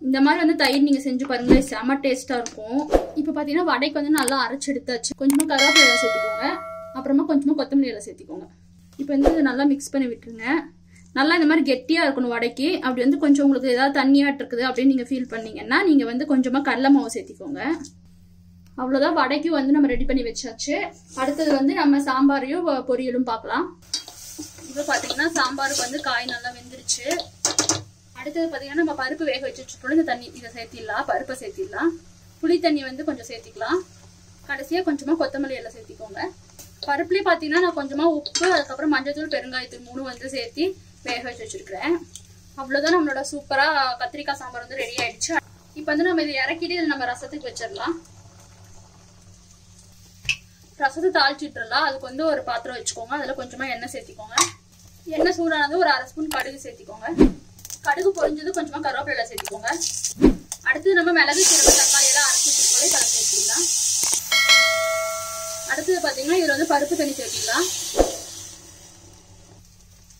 இந்த மாதிரி வந்து தயிர் நீங்கள் செஞ்சு பாருங்களேன், செம டேஸ்ட்டாக இருக்கும். இப்போ பார்த்தீங்கன்னா வடைக்கு வந்து நல்லா அரைச்சி எடுத்தாச்சு. கொஞ்சமாக கருவேப்பிலை இலை சேர்த்துக்கோங்க, அப்புறமா கொஞ்சமாக கொத்தமல்லி இலை சேர்த்துக்கோங்க. இப்போ வந்து இதை நல்லா மிக்ஸ் பண்ணி விட்டுருங்க. நல்லா இந்த மாதிரி கெட்டியாக இருக்கணும் வடைக்கு. அப்படி வந்து கொஞ்சம் உங்களுக்கு ஏதாவது தண்ணியாட்டு இருக்குது அப்படின்னு நீங்கள் ஃபீல் பண்ணீங்கன்னா நீங்கள் வந்து கொஞ்சமாக கடலை மாவு சேர்த்திக்கோங்க. அவ்வளோதான், வடைக்கு வந்து நம்ம ரெடி பண்ணி வச்சாச்சு. அடுத்தது வந்து நம்ம சாம்பாரையும் பொரியலும் பார்க்கலாம். இப்போ பார்த்தீங்கன்னா சாம்பாருக்கு வந்து காய் நல்லா வெந்துருச்சு. அடுத்தது பார்த்தீங்கன்னா நம்ம பருப்பு வேக வச்சு வச்சுட்டோம். இந்த தண்ணி இதை சேர்த்திடலாம், பருப்பை சேர்த்திடலாம். புளி தண்ணி வந்து கொஞ்சம் சேர்த்திக்கலாம். கடைசியாக கொஞ்சமாக கொத்தமல்லி எல்லாம் சேர்த்திக்கோங்க. பருப்புலேயே பார்த்தீங்கன்னா நான் கொஞ்சமாக உப்பு, அதுக்கப்புறம் மஞ்சள்தூள், பெருங்காயத்தூள் 3 வந்து சேர்த்து வேக வச்சு வச்சிருக்கிறேன். அவ்வளோதான், நம்மளோட சூப்பராக கத்திரிக்காய் சாம்பார் வந்து ரெடி ஆயிடுச்சு. இப்போ வந்து நம்ம இதை இறக்கிட்டு இதை நம்ம ரசத்துக்கு வச்சிடலாம். ரசத்தை தாளிச்சுட்டுலாம். அதுக்கு வந்து ஒரு பாத்திரம் வச்சுக்கோங்க. அதில் கொஞ்சமாக எண்ணெய் சேர்த்திக்கோங்க. எண்ணெய் சூடானது ஒரு 1/2 ஸ்பூன் கடுகு சேர்த்திக்கோங்க. கடுகு பொரிஞ்சது கொஞ்சமாக கருவேப்பிலை சேர்த்திக்கோங்க. அடுத்தது நம்ம மிளகு, சீரகம், தக்காளி எல்லாம் அரைச்சி வச்சுக்கோங்க. இதில் சேர்த்திக்கலாம். அடுத்தது பார்த்தீங்கன்னா இதில் வந்து பருப்பு தண்ணி சேர்த்திக்கலாம்.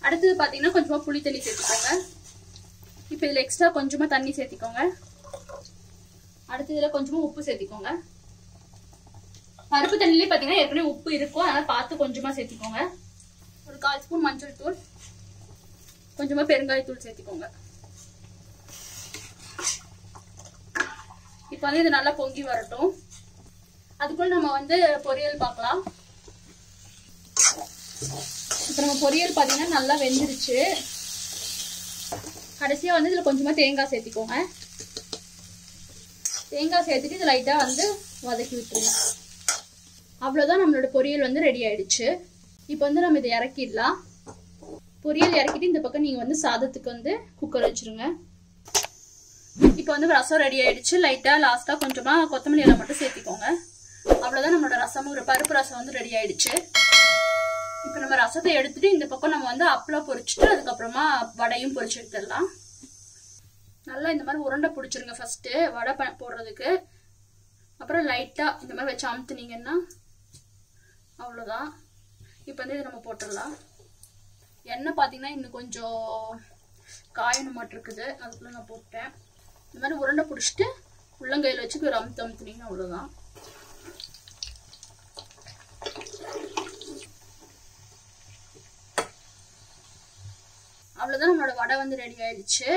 அடுத்தது பார்த்தீங்கன்னா கொஞ்சமாக புளி தண்ணி சேர்த்திக்கோங்க. இப்போ இதில் எக்ஸ்ட்ரா கொஞ்சமாக தண்ணி சேர்த்திக்கோங்க. அடுத்து இதில் கொஞ்சமாக உப்பு சேர்த்திக்கோங்க. பருப்பு தண்ணிலே பார்த்தீங்கன்னா ஏற்கனவே உப்பு இருக்கும், அதனால் பார்த்து கொஞ்சமாக சேர்த்திக்கோங்க. ஒரு 1/4 ஸ்பூன் மஞ்சள் தூள், கொஞ்சமாக பெருங்காயத்தூள் சேர்த்திக்கோங்க. இப்போ வந்து இது நல்லா பொங்கி வரட்டும். அதுக்குள்ள நம்ம வந்து பொரியல் பார்க்கலாம். இப்போ நம்ம பொரியல் பார்த்தீங்கன்னா நல்லா வெந்துருச்சு. கடைசியாக வந்து இதில் கொஞ்சமாக தேங்காய் சேர்த்திக்கோங்க. தேங்காய் சேர்த்துட்டு இது லைட்டாக வந்து வதக்கி விட்டுருங்க. அவ்வளோதான், நம்மளோட பொரியல் வந்து ரெடி ஆயிடுச்சு. இப்போ வந்து நம்ம இதை இறக்கிடலாம். பொரியல் இறக்கிட்டு இந்த பக்கம் நீங்கள் வந்து சாதத்துக்கு வந்து குக்கர் வச்சுருங்க. இப்போ வந்து ரசம் ரெடி ஆயிடுச்சு. லைட்டாக லாஸ்ட்டாக கொஞ்சமாக கொத்தமல்லி இலை மட்டும் சேர்த்திக்கோங்க. அவ்வளோதான், நம்மளோட ரசமும் பருப்பு ரசம் வந்து ரெடி ஆயிடுச்சு. இப்போ நம்ம ரசத்தை எடுத்துட்டு இந்த பக்கம் நம்ம வந்து அப்பளம் பொரிச்சுட்டு அதுக்கப்புறமா வடையும் பொரிச்சு எடுத்துடலாம். நல்லா இந்த மாதிரி உருண்டை பிடிச்சிருங்க ஃபர்ஸ்ட் வடை போடுறதுக்கு. அப்புறம் லைட்டாக இந்த மாதிரி வச்சு அமுத்துனீங்கன்னா அவ்வளோதான். இப்போ வந்து இதை நம்ம போட்டுடலாம். எண்ணெய் பார்த்தீங்கன்னா இன்னும் கொஞ்சம் காயணும் மாட்டு இருக்குது, அதுக்குள்ள நான் போட்டேன். இந்த மாதிரி உருண்டை பிடிச்சிட்டு உள்ளங்கையில் வச்சு ஒரு அமுத்துனீங்கன்னா அவ்வளோதான். அவ்வளோதான், நம்மளோட வடை வந்து ரெடி ஆயிடுச்சு.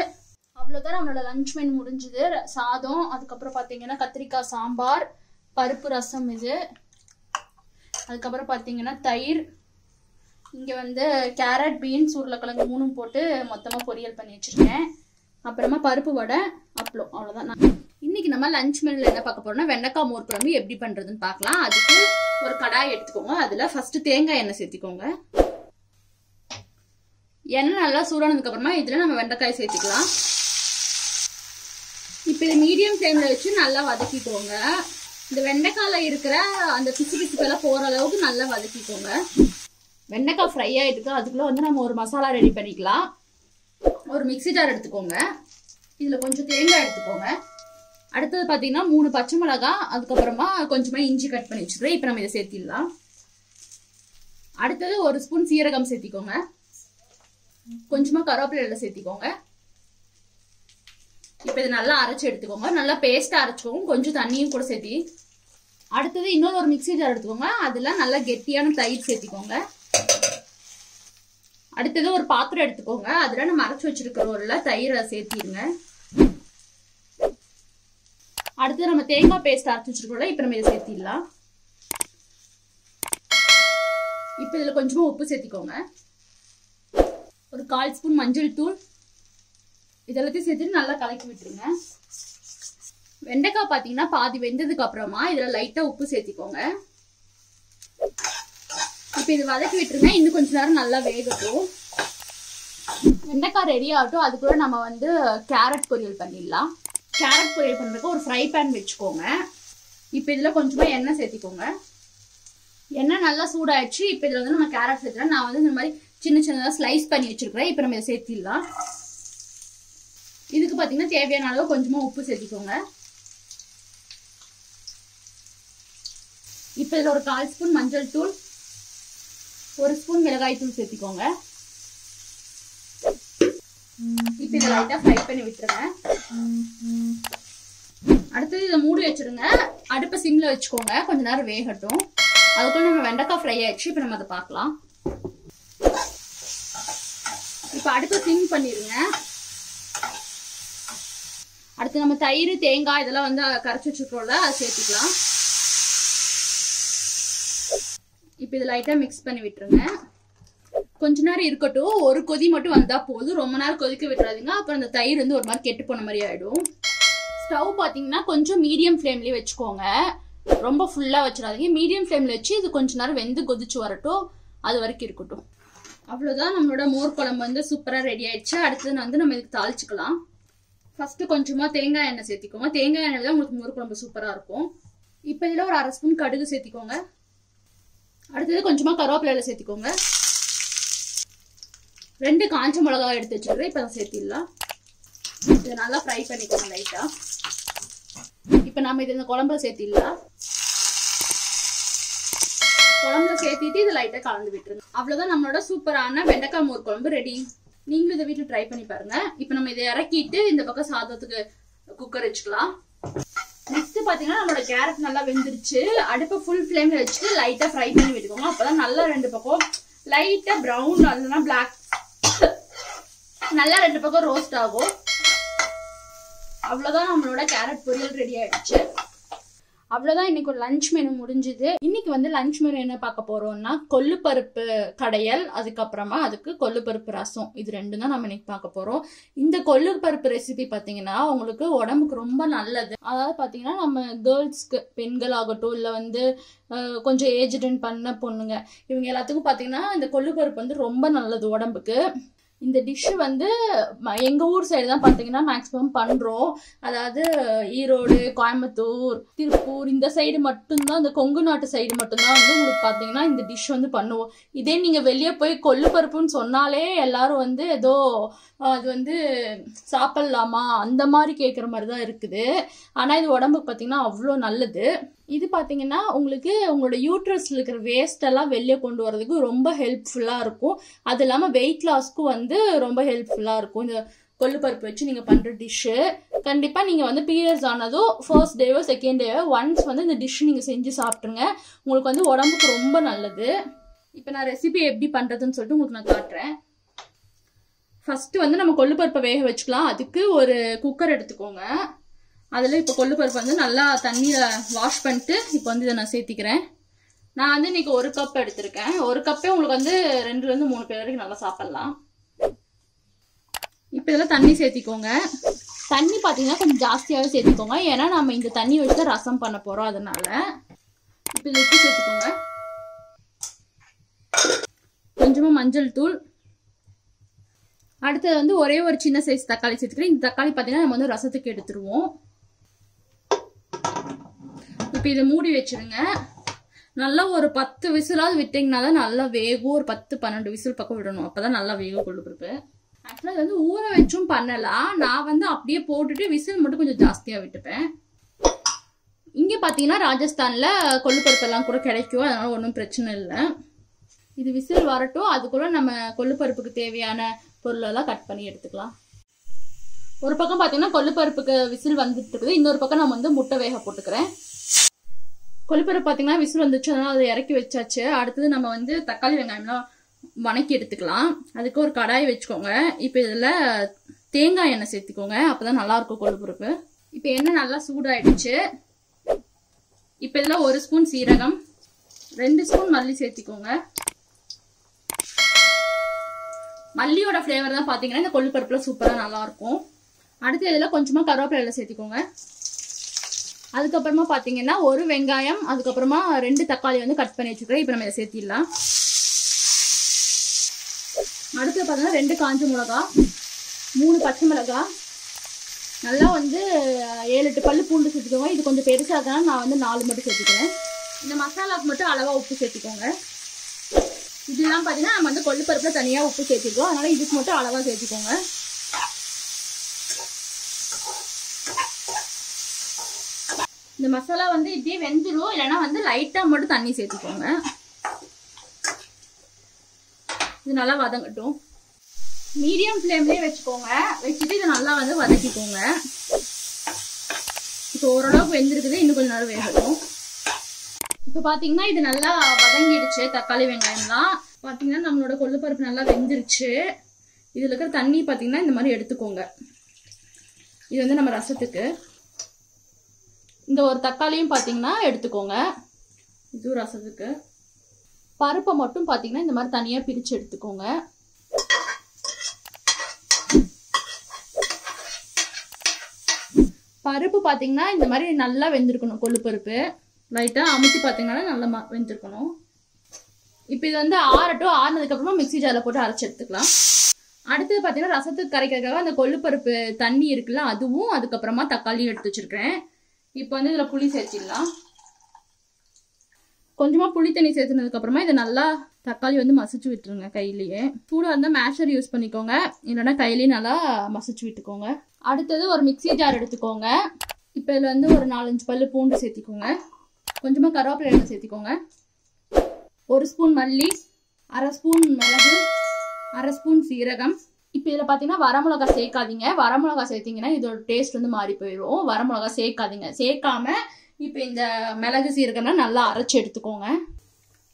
அவ்வளோதான், நம்மளோட லஞ்ச் மெனு முடிஞ்சுது. சாதம், அதுக்கப்புறம் பார்த்தீங்கன்னா கத்திரிக்காய் சாம்பார், பருப்பு ரசம், இது அதுக்கப்புறம் பார்த்தீங்கன்னா தயிர், இங்கே வந்து கேரட், பீன்ஸ், உருளைக்கிழங்கு 3 போட்டு மொத்தமாக பொரியல் பண்ணி வச்சுருக்கேன். அப்புறமா பருப்பு வடை, அப்பளம். அவ்வளோதான். இன்னைக்கு நம்ம லஞ்ச் மெனுல என்ன பார்க்க போறோம்னா வெண்டைக்காய் மோர் குழம்பு எப்படி பண்றதுன்னு பார்க்கலாம். அதுக்கு ஒரு கடாய் எடுத்துக்கோங்க. அதில் ஃபர்ஸ்ட் தேங்காய் எண்ணெய் சேர்த்திக்கோங்க. எண்ணெய் நல்லா சூடானதுக்கு அப்புறமா இதில் நம்ம வெண்டைக்காய் சேர்த்துக்கலாம். இப்போ இது மீடியம் ஃப்ளேமில் வச்சு நல்லா வதக்கிக்கோங்க. இந்த வெண்டைக்காயில் இருக்கிற அந்த பிசு பிசுப்பெல்லாம் போகிற அளவுக்கு நல்லா வதக்கிக்கோங்க. வெண்டைக்காய் ஃப்ரை ஆகிட்டு அதுக்குள்ளே வந்து நம்ம ஒரு மசாலா ரெடி பண்ணிக்கலாம். ஒரு மிக்ஸி ஜார் எடுத்துக்கோங்க. இதில் கொஞ்சம் தேங்காய் எடுத்துக்கோங்க. அடுத்தது பார்த்தீங்கன்னா 3 பச்சை மிளகாய், அதுக்கப்புறமா கொஞ்சமாக இஞ்சி கட் பண்ணி வச்சுக்கிறேன். இப்போ நம்ம இதை சேர்த்திடலாம். அடுத்தது 1 ஸ்பூன் சீரகம் சேர்த்திக்கோங்க. கொஞ்சமாக கருவேப்பிலை எல்லாம் சேர்த்திக்கோங்க. இப்போ இது நல்லா அரைச்சி எடுத்துக்கோங்க. நல்லா பேஸ்ட்டாக அரைச்சிக்கோங்க, கொஞ்சம் தண்ணியும் கூட சேர்த்தி. அடுத்தது இன்னொரு ஒரு மிக்ஸி ஜார் எடுத்துக்கோங்க. அதில் நல்லா கெட்டியான தயிர் சேர்த்திக்கோங்க. அடுத்தது ஒரு பாத்திரம் எடுத்துக்கோங்க. அதில் நம்ம அரைச்சி வச்சிருக்கிற ஒரு தயிரை சேர்த்திடுங்க. அடுத்தது நம்ம தேங்காய் பேஸ்ட் அரைச்சி வச்சிருக்கோம்ல, இப்போ நம்ம இதை சேர்த்திடலாம். இப்போ இதில் கொஞ்சமாக உப்பு சேர்த்திக்கோங்க. ஒரு 1/4 ஸ்பூன் மஞ்சள் தூள், இதெல்லாத்தையும் சேர்த்துட்டு நல்லா கலக்கி விட்டுருங்க. வெண்டைக்காய் பார்த்தீங்கன்னா பாதி வெந்ததுக்கு அப்புறமா இதில் லைட்டாக உப்பு சேர்த்திக்கோங்க. இப்போ இது வதக்கி விட்டுருங்க. இன்னும் கொஞ்ச நேரம் நல்லா வேகட்டும். வெண்டைக்காய் ரெடி ஆகட்டும். அதுக்குள்ள நம்ம வந்து கேரட் பொரியல் பண்ணிடலாம். கேரட் பொரியல் பண்ணுறதுக்கு ஒரு ஃப்ரை பேன் வச்சுக்கோங்க. இப்போ இதில் கொஞ்சமாக எண்ணெய் சேர்த்திக்கோங்க. எண்ணெய் நல்லா சூடாயிடுச்சு. இப்போ இதில் வந்து நம்ம கேரட் சேர்த்துலாம். நான் வந்து இந்த மாதிரி சின்ன சின்னதாக ஸ்லைஸ் பண்ணி வச்சிருக்கிறேன். இப்போ நம்ம இதை சேர்த்திடலாம். இதுக்கு பார்த்தீங்கன்னா தேவையான அளவு கொஞ்சமாக உப்பு சேர்த்திக்கோங்க. இப்போ இதில் ஒரு 1/4 ஸ்பூன் மஞ்சள் தூள், 1 ஸ்பூன் மிளகாய் தூள் சேர்த்திக்கோங்க. இப்போ இதை லைட்டாக ஃப்ரை பண்ணி விட்டுருங்க. அடுத்தது இதை மூடி வச்சிருங்க. அடுப்பை சிம்ல வச்சுக்கோங்க, கொஞ்ச நேரம் வேகட்டும். அதுக்குள்ள நம்ம வெண்டைக்காய் ஃப்ரை ஆயிடுச்சு. இப்போ நம்ம அதை பார்க்கலாம். இப்போ அடுப்பை சிம் பண்ணிடுங்க. அடுத்து நம்ம தயிர், தேங்காய் இதெல்லாம் வந்து கரைச்சி வச்சுக்கிறோம்ல, அதை சேர்த்துக்கலாம். இப்போ இது லைட்டா மிக்ஸ் பண்ணி விட்டுருங்க. கொஞ்ச நேரம் இருக்கட்டும். ஒரு கொதி மட்டும் வந்தா போதும், ரொம்ப நேரம் கொதிக்க விட்டுறாதீங்க. அப்புறம் அந்த தயிர் வந்து ஒரு மாதிரி கெட்டு போன மாதிரி ஆயிடும். ஸ்டவ் பாத்தீங்கன்னா கொஞ்சம் மீடியம் ஃப்ளேம்லயே வச்சுக்கோங்க, ரொம்ப ஃபுல்லா வச்சிடாதீங்க. மீடியம் ஃப்ளேம்ல வச்சு இது கொஞ்ச நேரம் வெந்து கொதிச்சு வரட்டும், அது வரைக்கும் இருக்கட்டும். அவ்வளவுதான், நம்மளோட மோர் குழம்பு வந்து சூப்பரா ரெடி ஆயிடுச்சு. அடுத்தது வந்து நம்ம இதுக்கு தாளிச்சுக்கலாம். ஃபர்ஸ்ட் கொஞ்சமா தேங்காய் எண்ணெய் சேர்த்திக்கோங்க. தேங்காய் எண்ணெய் தான் உங்களுக்கு மோர் குழம்பு சூப்பரா இருக்கும். இப்போ இதுல ஒரு 1/2 ஸ்பூன் கடுகு சேர்த்திக்கோங்க. அடுத்தது கொஞ்சமா கருவேப்பிலை சேர்த்திக்கோங்க. 2 காஞ்ச மிளகாய் எடுத்து வச்சிருக்கேன், இப்போ சேர்த்திடலாம். இதை நல்லா ஃப்ரை பண்ணிக்கோங்க லைட்டா. இப்போ நம்ம இது இந்த குழம்புல சேர்த்திடலாம். குழம்புல சேர்த்திட்டு இது லைட்டா கலந்து விட்டுருங்க. அவ்வளவுதான், நம்மளோட சூப்பரான வெண்டைக்காய் மோர் குழம்பு ரெடி. நீங்களும் இதை வீட்டுல ட்ரை பண்ணி பாருங்க. இப்போ நம்ம இதை இறக்கிட்டு இந்த பக்கம் சாதத்துக்கு குக்கர் வச்சுக்கலாம். நெக்ஸ்ட் பாத்தீங்கன்னா நம்மளோட கேரட் நல்லா வெந்துருச்சு. அடுப்பை ஃபுல் ஃப்ளேம்ல வச்சுட்டு லைட்டா ஃப்ரை பண்ணி விட்டுக்கோங்க. அப்பதான் நல்லா 2 பக்கம் லைட்டா ப்ரௌன் இல்லைன்னா பிளாக் நல்லா 2 பக்கம் ரோஸ்ட் ஆகும். அவ்வளவுதான், நம்மளோட கேரட் பொரியல் ரெடி ஆயிடுச்சு. அவ்வளவுதான், இன்னைக்கு ஒரு லஞ்ச் மெனு முடிஞ்சுது. இன்னைக்கு வந்து லஞ்ச் மெனு என்ன பார்க்க போறோம்னா கொள்ளுப்பருப்பு கடையல், அதுக்கப்புறமா அதுக்கு கொள்ளுப்பருப்பு ரசம், இது 2 தான் நம்ம இன்னைக்கு பார்க்க போறோம். இந்த கொள்ளுப்பருப்பு ரெசிபி பாத்தீங்கன்னா உங்களுக்கு உடம்புக்கு ரொம்ப நல்லது. அதாவது பாத்தீங்கன்னா நம்ம கேர்ள்ஸ்க்கு, பெண்கள் ஆகட்டும் இல்ல வந்து கொஞ்சம் ஏஜ்டன் பண்ண பொண்ணுங்க, இவங்க எல்லாத்துக்கும் பாத்தீங்கன்னா இந்த கொள்ளுப்பருப்பு வந்து ரொம்ப நல்லது உடம்புக்கு. இந்த டிஷ் வந்து எங்க ஊர் சைடு தான் பாத்தீங்கன்னா மேக்ஸிமம் பண்றோம். அதாவது ஈரோடு, கோயம்புத்தூர், திருப்பூர் இந்த சைடு மட்டும்தான், இந்த கொங்கு நாட்டு சைடு மட்டும்தான் வந்து உங்களுக்கு பாத்தீங்கன்னா இந்த டிஷ் வந்து பண்ணுவோம். இதே நீங்க வெளியே போய் கொள்ளுப்பருப்புன்னு சொன்னாலே எல்லாரும் வந்து ஏதோ அது வந்து சாப்பிடலாமா அந்த மாதிரி கேட்குற மாதிரி தான் இருக்குது. ஆனா இது உடம்புக்கு பாத்தீங்கன்னா அவ்வளோ நல்லது. இது பாத்தீங்கன்னா உங்களுக்கு உங்களோட யூட்ரஸ்ல இருக்கிற வேஸ்ட் எல்லாம் வெளியே கொண்டு வரதுக்கு ரொம்ப ஹெல்ப்ஃபுல்லா இருக்கும். அது இல்லாம வெயிட் லாஸ்க்கும் வந்து ரொம்ப ஹெல்ப்ஃபுல்லா இருக்கும். இந்த கொள்ளுப்பருப்பு வச்சு நீங்க பண்ற டிஷ்ஷு கண்டிப்பா நீங்க வந்து பீரியட்ஸ் ஆனதும் ஃபர்ஸ்ட் டேவோ செகண்ட் டேவோ ஒன்ஸ் வந்து இந்த டிஷ் நீங்க செஞ்சு சாப்பிட்டுருங்க. உங்களுக்கு வந்து உடம்புக்கு ரொம்ப நல்லது. இப்போ நான் ரெசிபி எப்படி பண்றதுன்னு சொல்லிட்டு உங்களுக்கு நான் காட்டுறேன். ஃபர்ஸ்ட் வந்து நம்ம கொள்ளுப்பருப்பை வேக வச்சுக்கலாம். அதுக்கு ஒரு குக்கர் எடுத்துக்கோங்க. அதில் இப்போ கொள்ளுப்பருப்பு வந்து நல்லா தண்ணியில் வாஷ் பண்ணிட்டு இப்போ வந்து இதை நான் சேர்த்திக்கிறேன். நான் வந்து இன்னைக்கு 1 கப் எடுத்திருக்கேன். 1 கப்பே உங்களுக்கு வந்து 2லேருந்து 3 பேர் வரைக்கும் நல்லா சாப்பிடலாம். இப்போ இதெல்லாம் தண்ணி சேர்த்திக்கோங்க. தண்ணி பார்த்தீங்கன்னா கொஞ்சம் ஜாஸ்தியாகவே சேர்த்திக்கோங்க, ஏன்னா நம்ம இந்த தண்ணி வச்சு தான் ரசம் பண்ண போகிறோம். அதனால இப்போ இது உப்பு சேர்த்திக்கோங்க. கொஞ்சமாக மஞ்சள் தூள். அடுத்தது வந்து ஒரே ஒரு சின்ன சைஸ் தக்காளி சேர்த்துக்கிறேன். இந்த தக்காளி பார்த்தீங்கன்னா நம்ம வந்து ரசத்துக்கு எடுத்துருவோம். இப்போ இதை மூடி வச்சிருங்க. நல்லா ஒரு 10 விசிலாவது விட்டிங்கன்னா தான் நல்லா வேகும். ஒரு 10-12 விசில் பக்கம் விடணும், அப்பதான் நல்லா வேகும் கொள்ளுப்பருப்பு. ஆக்சுவலா இது வந்து ஊற வச்சும் பண்ணலாம். நான் வந்து அப்படியே போட்டுட்டு விசில் மட்டும் கொஞ்சம் ஜாஸ்தியா விட்டுப்பேன். இங்க பாத்தீங்கன்னா ராஜஸ்தான்ல கொள்ளுப்பருப்பு எல்லாம் கூட கிடைக்கும், அதனால ஒன்றும் பிரச்சனை இல்லை. இது விசில் வரட்டும், அதுக்குள்ள நம்ம கொள்ளுப்பருப்புக்கு தேவையான பொருளெல்லாம் கட் பண்ணி எடுத்துக்கலாம். ஒரு பக்கம் பாத்தீங்கன்னா கொள்ளுப்பருப்புக்கு விசில் வந்துட்டு இருக்குது, இன்னொரு பக்கம் நம்ம வந்து முட்டை வேக போட்டுக்கிறேன். கொள்ளுப்பருப்பு பாத்தீங்கன்னா விசில் வந்துச்சு, அதனால அதை இறக்கி வச்சாச்சு. அடுத்தது நம்ம வந்து தக்காளி வெங்காயம்லாம் வணக்கி எடுத்துக்கலாம். அதுக்கு ஒரு கடாய் வச்சுக்கோங்க. இப்போ இதுல தேங்காய் எண்ணெய் சேர்த்துக்கோங்க, அப்பதான் நல்லா இருக்கும் கொள்ளுப்பருப்பு. இப்போ எண்ணெய் நல்லா சூடாயிடுச்சு. இப்போ இதுல 1 ஸ்பூன் சீரகம், 2 ஸ்பூன் மல்லி சேர்த்திக்கோங்க. மல்லியோட ஃப்ளேவர் தான் பாத்தீங்கன்னா இந்த கொள்ளுப்பருப்புல சூப்பரா நல்லா இருக்கும். அடுத்து இதுல கொஞ்சமா கருவேப்பிலை சேர்த்திக்கோங்க. அதுக்கப்புறமா பாத்தீங்கன்னா 1 வெங்காயம், அதுக்கப்புறமா 2 தக்காளி வந்து கட் பண்ணி வச்சுக்கிறேன். இப்போ நம்ம இதை சேர்த்திடலாம். அடுத்து பாத்தீங்கன்னா 2 காஞ்ச மிளகா, 3 பச்சை மிளகா, நல்லா வந்து 7-8 பல்லு பூண்டு சேர்த்துக்கோங்க. இது கொஞ்சம் பெருசா இருக்கனால நான் வந்து 4 மட்டும் சேர்த்துக்கிறேன். இந்த மசாலாவுக்கு மட்டும் அளவா உப்பு சேர்த்துக்கோங்க. இதெல்லாம் பாத்தீங்கன்னா நம்ம வந்து கொள்ளுப்பருப்புல தனியா உப்பு சேர்த்துக்கோம், அதனால இதுக்கு மட்டும் அளவா சேர்த்துக்கோங்க. இந்த மசாலா வந்து இப்படியே வெந்துடும், இல்லைன்னா வந்து லைட்டா மட்டும் தண்ணி சேர்த்துக்கோங்க. இது நல்லா வதங்கட்டும். மீடியம் ஃப்ளேம்லேயே வச்சுக்கோங்க. வச்சுட்டு இதை நல்லா வந்து வதக்கிக்கோங்க. இப்போ ஓரளவுக்கு வெந்திருக்குது, இன்னும் கொஞ்சம் நேரம் வேகட்டும். இப்போ பார்த்தீங்கன்னா இது நல்லா வதங்கிடுச்சு. தக்காளி வெங்காயம்லாம் பார்த்தீங்கன்னா நம்மளோட கொள்ளுப்பருப்பு நல்லா வெந்துருச்சு. இதில் இருக்கிற தண்ணி பார்த்தீங்கன்னா இந்த மாதிரி எடுத்துக்கோங்க. இது வந்து நம்ம ரசத்துக்கு. இந்த ஒரு தக்காளியும் பார்த்தீங்கன்னா எடுத்துக்கோங்க. இது ரசத்துக்கு. பருப்பை மட்டும் பார்த்தீங்கன்னா இந்த மாதிரி தனியாக பிரித்து எடுத்துக்கோங்க. பருப்பு பார்த்தீங்கன்னா இந்த மாதிரி நல்லா வெந்திருக்கணும். கொள்ளுப்பருப்பு லைட்டாக அமுத்தி பார்த்தீங்கன்னா நல்லா வெந்திருக்கணும். இப்போ இது வந்து ஆறட்டும். ஆறினதுக்கப்புறமா மிக்ஸி ஜாரில் போட்டு அரைச்சி எடுத்துக்கலாம். அடுத்தது பார்த்தீங்கன்னா ரசத்துக்கு கரைக்கிறதுக்காக அந்த கொள்ளுப்பருப்பு தண்ணி இருக்குல்ல, அதுவும் அதுக்கப்புறமா தக்காளியும் எடுத்து வச்சிருக்கிறேன். இப்போ வந்து இதில் புளி சேர்த்திடலாம். கொஞ்சமாக புளி தண்ணி சேர்த்துனதுக்கப்புறமா இதை நல்லா தக்காளி வந்து மசிச்சு விட்டுருங்க கையிலேயே. சூடாக இருந்தால் மேஷர் யூஸ் பண்ணிக்கோங்க, இல்லைன்னா கையிலேயே நல்லா மசிச்சு விட்டுக்கோங்க. அடுத்தது ஒரு மிக்ஸி ஜார் எடுத்துக்கோங்க. இப்போ இதில் வந்து ஒரு 4-5 பல்லு பூண்டு சேர்த்திக்கோங்க. கொஞ்சமாக கருவேப்பிலை எண்ணெய் சேர்த்திக்கோங்க. 1 ஸ்பூன் மல்லி, 1/2 ஸ்பூன் மிளகு, 1/2 ஸ்பூன் சீரகம். இப்போ இதில் பார்த்தீங்கன்னா வரமிளகா சேர்க்காதீங்க. வரமிளகா சேர்த்திங்கன்னா இதோட டேஸ்ட் வந்து மாறி போயிடும். வரமிளகா சேர்க்காதீங்க. சேர்க்காம இப்போ இந்த மிளகு சீரகம்லாம் நல்லா அரைச்சி எடுத்துக்கோங்க.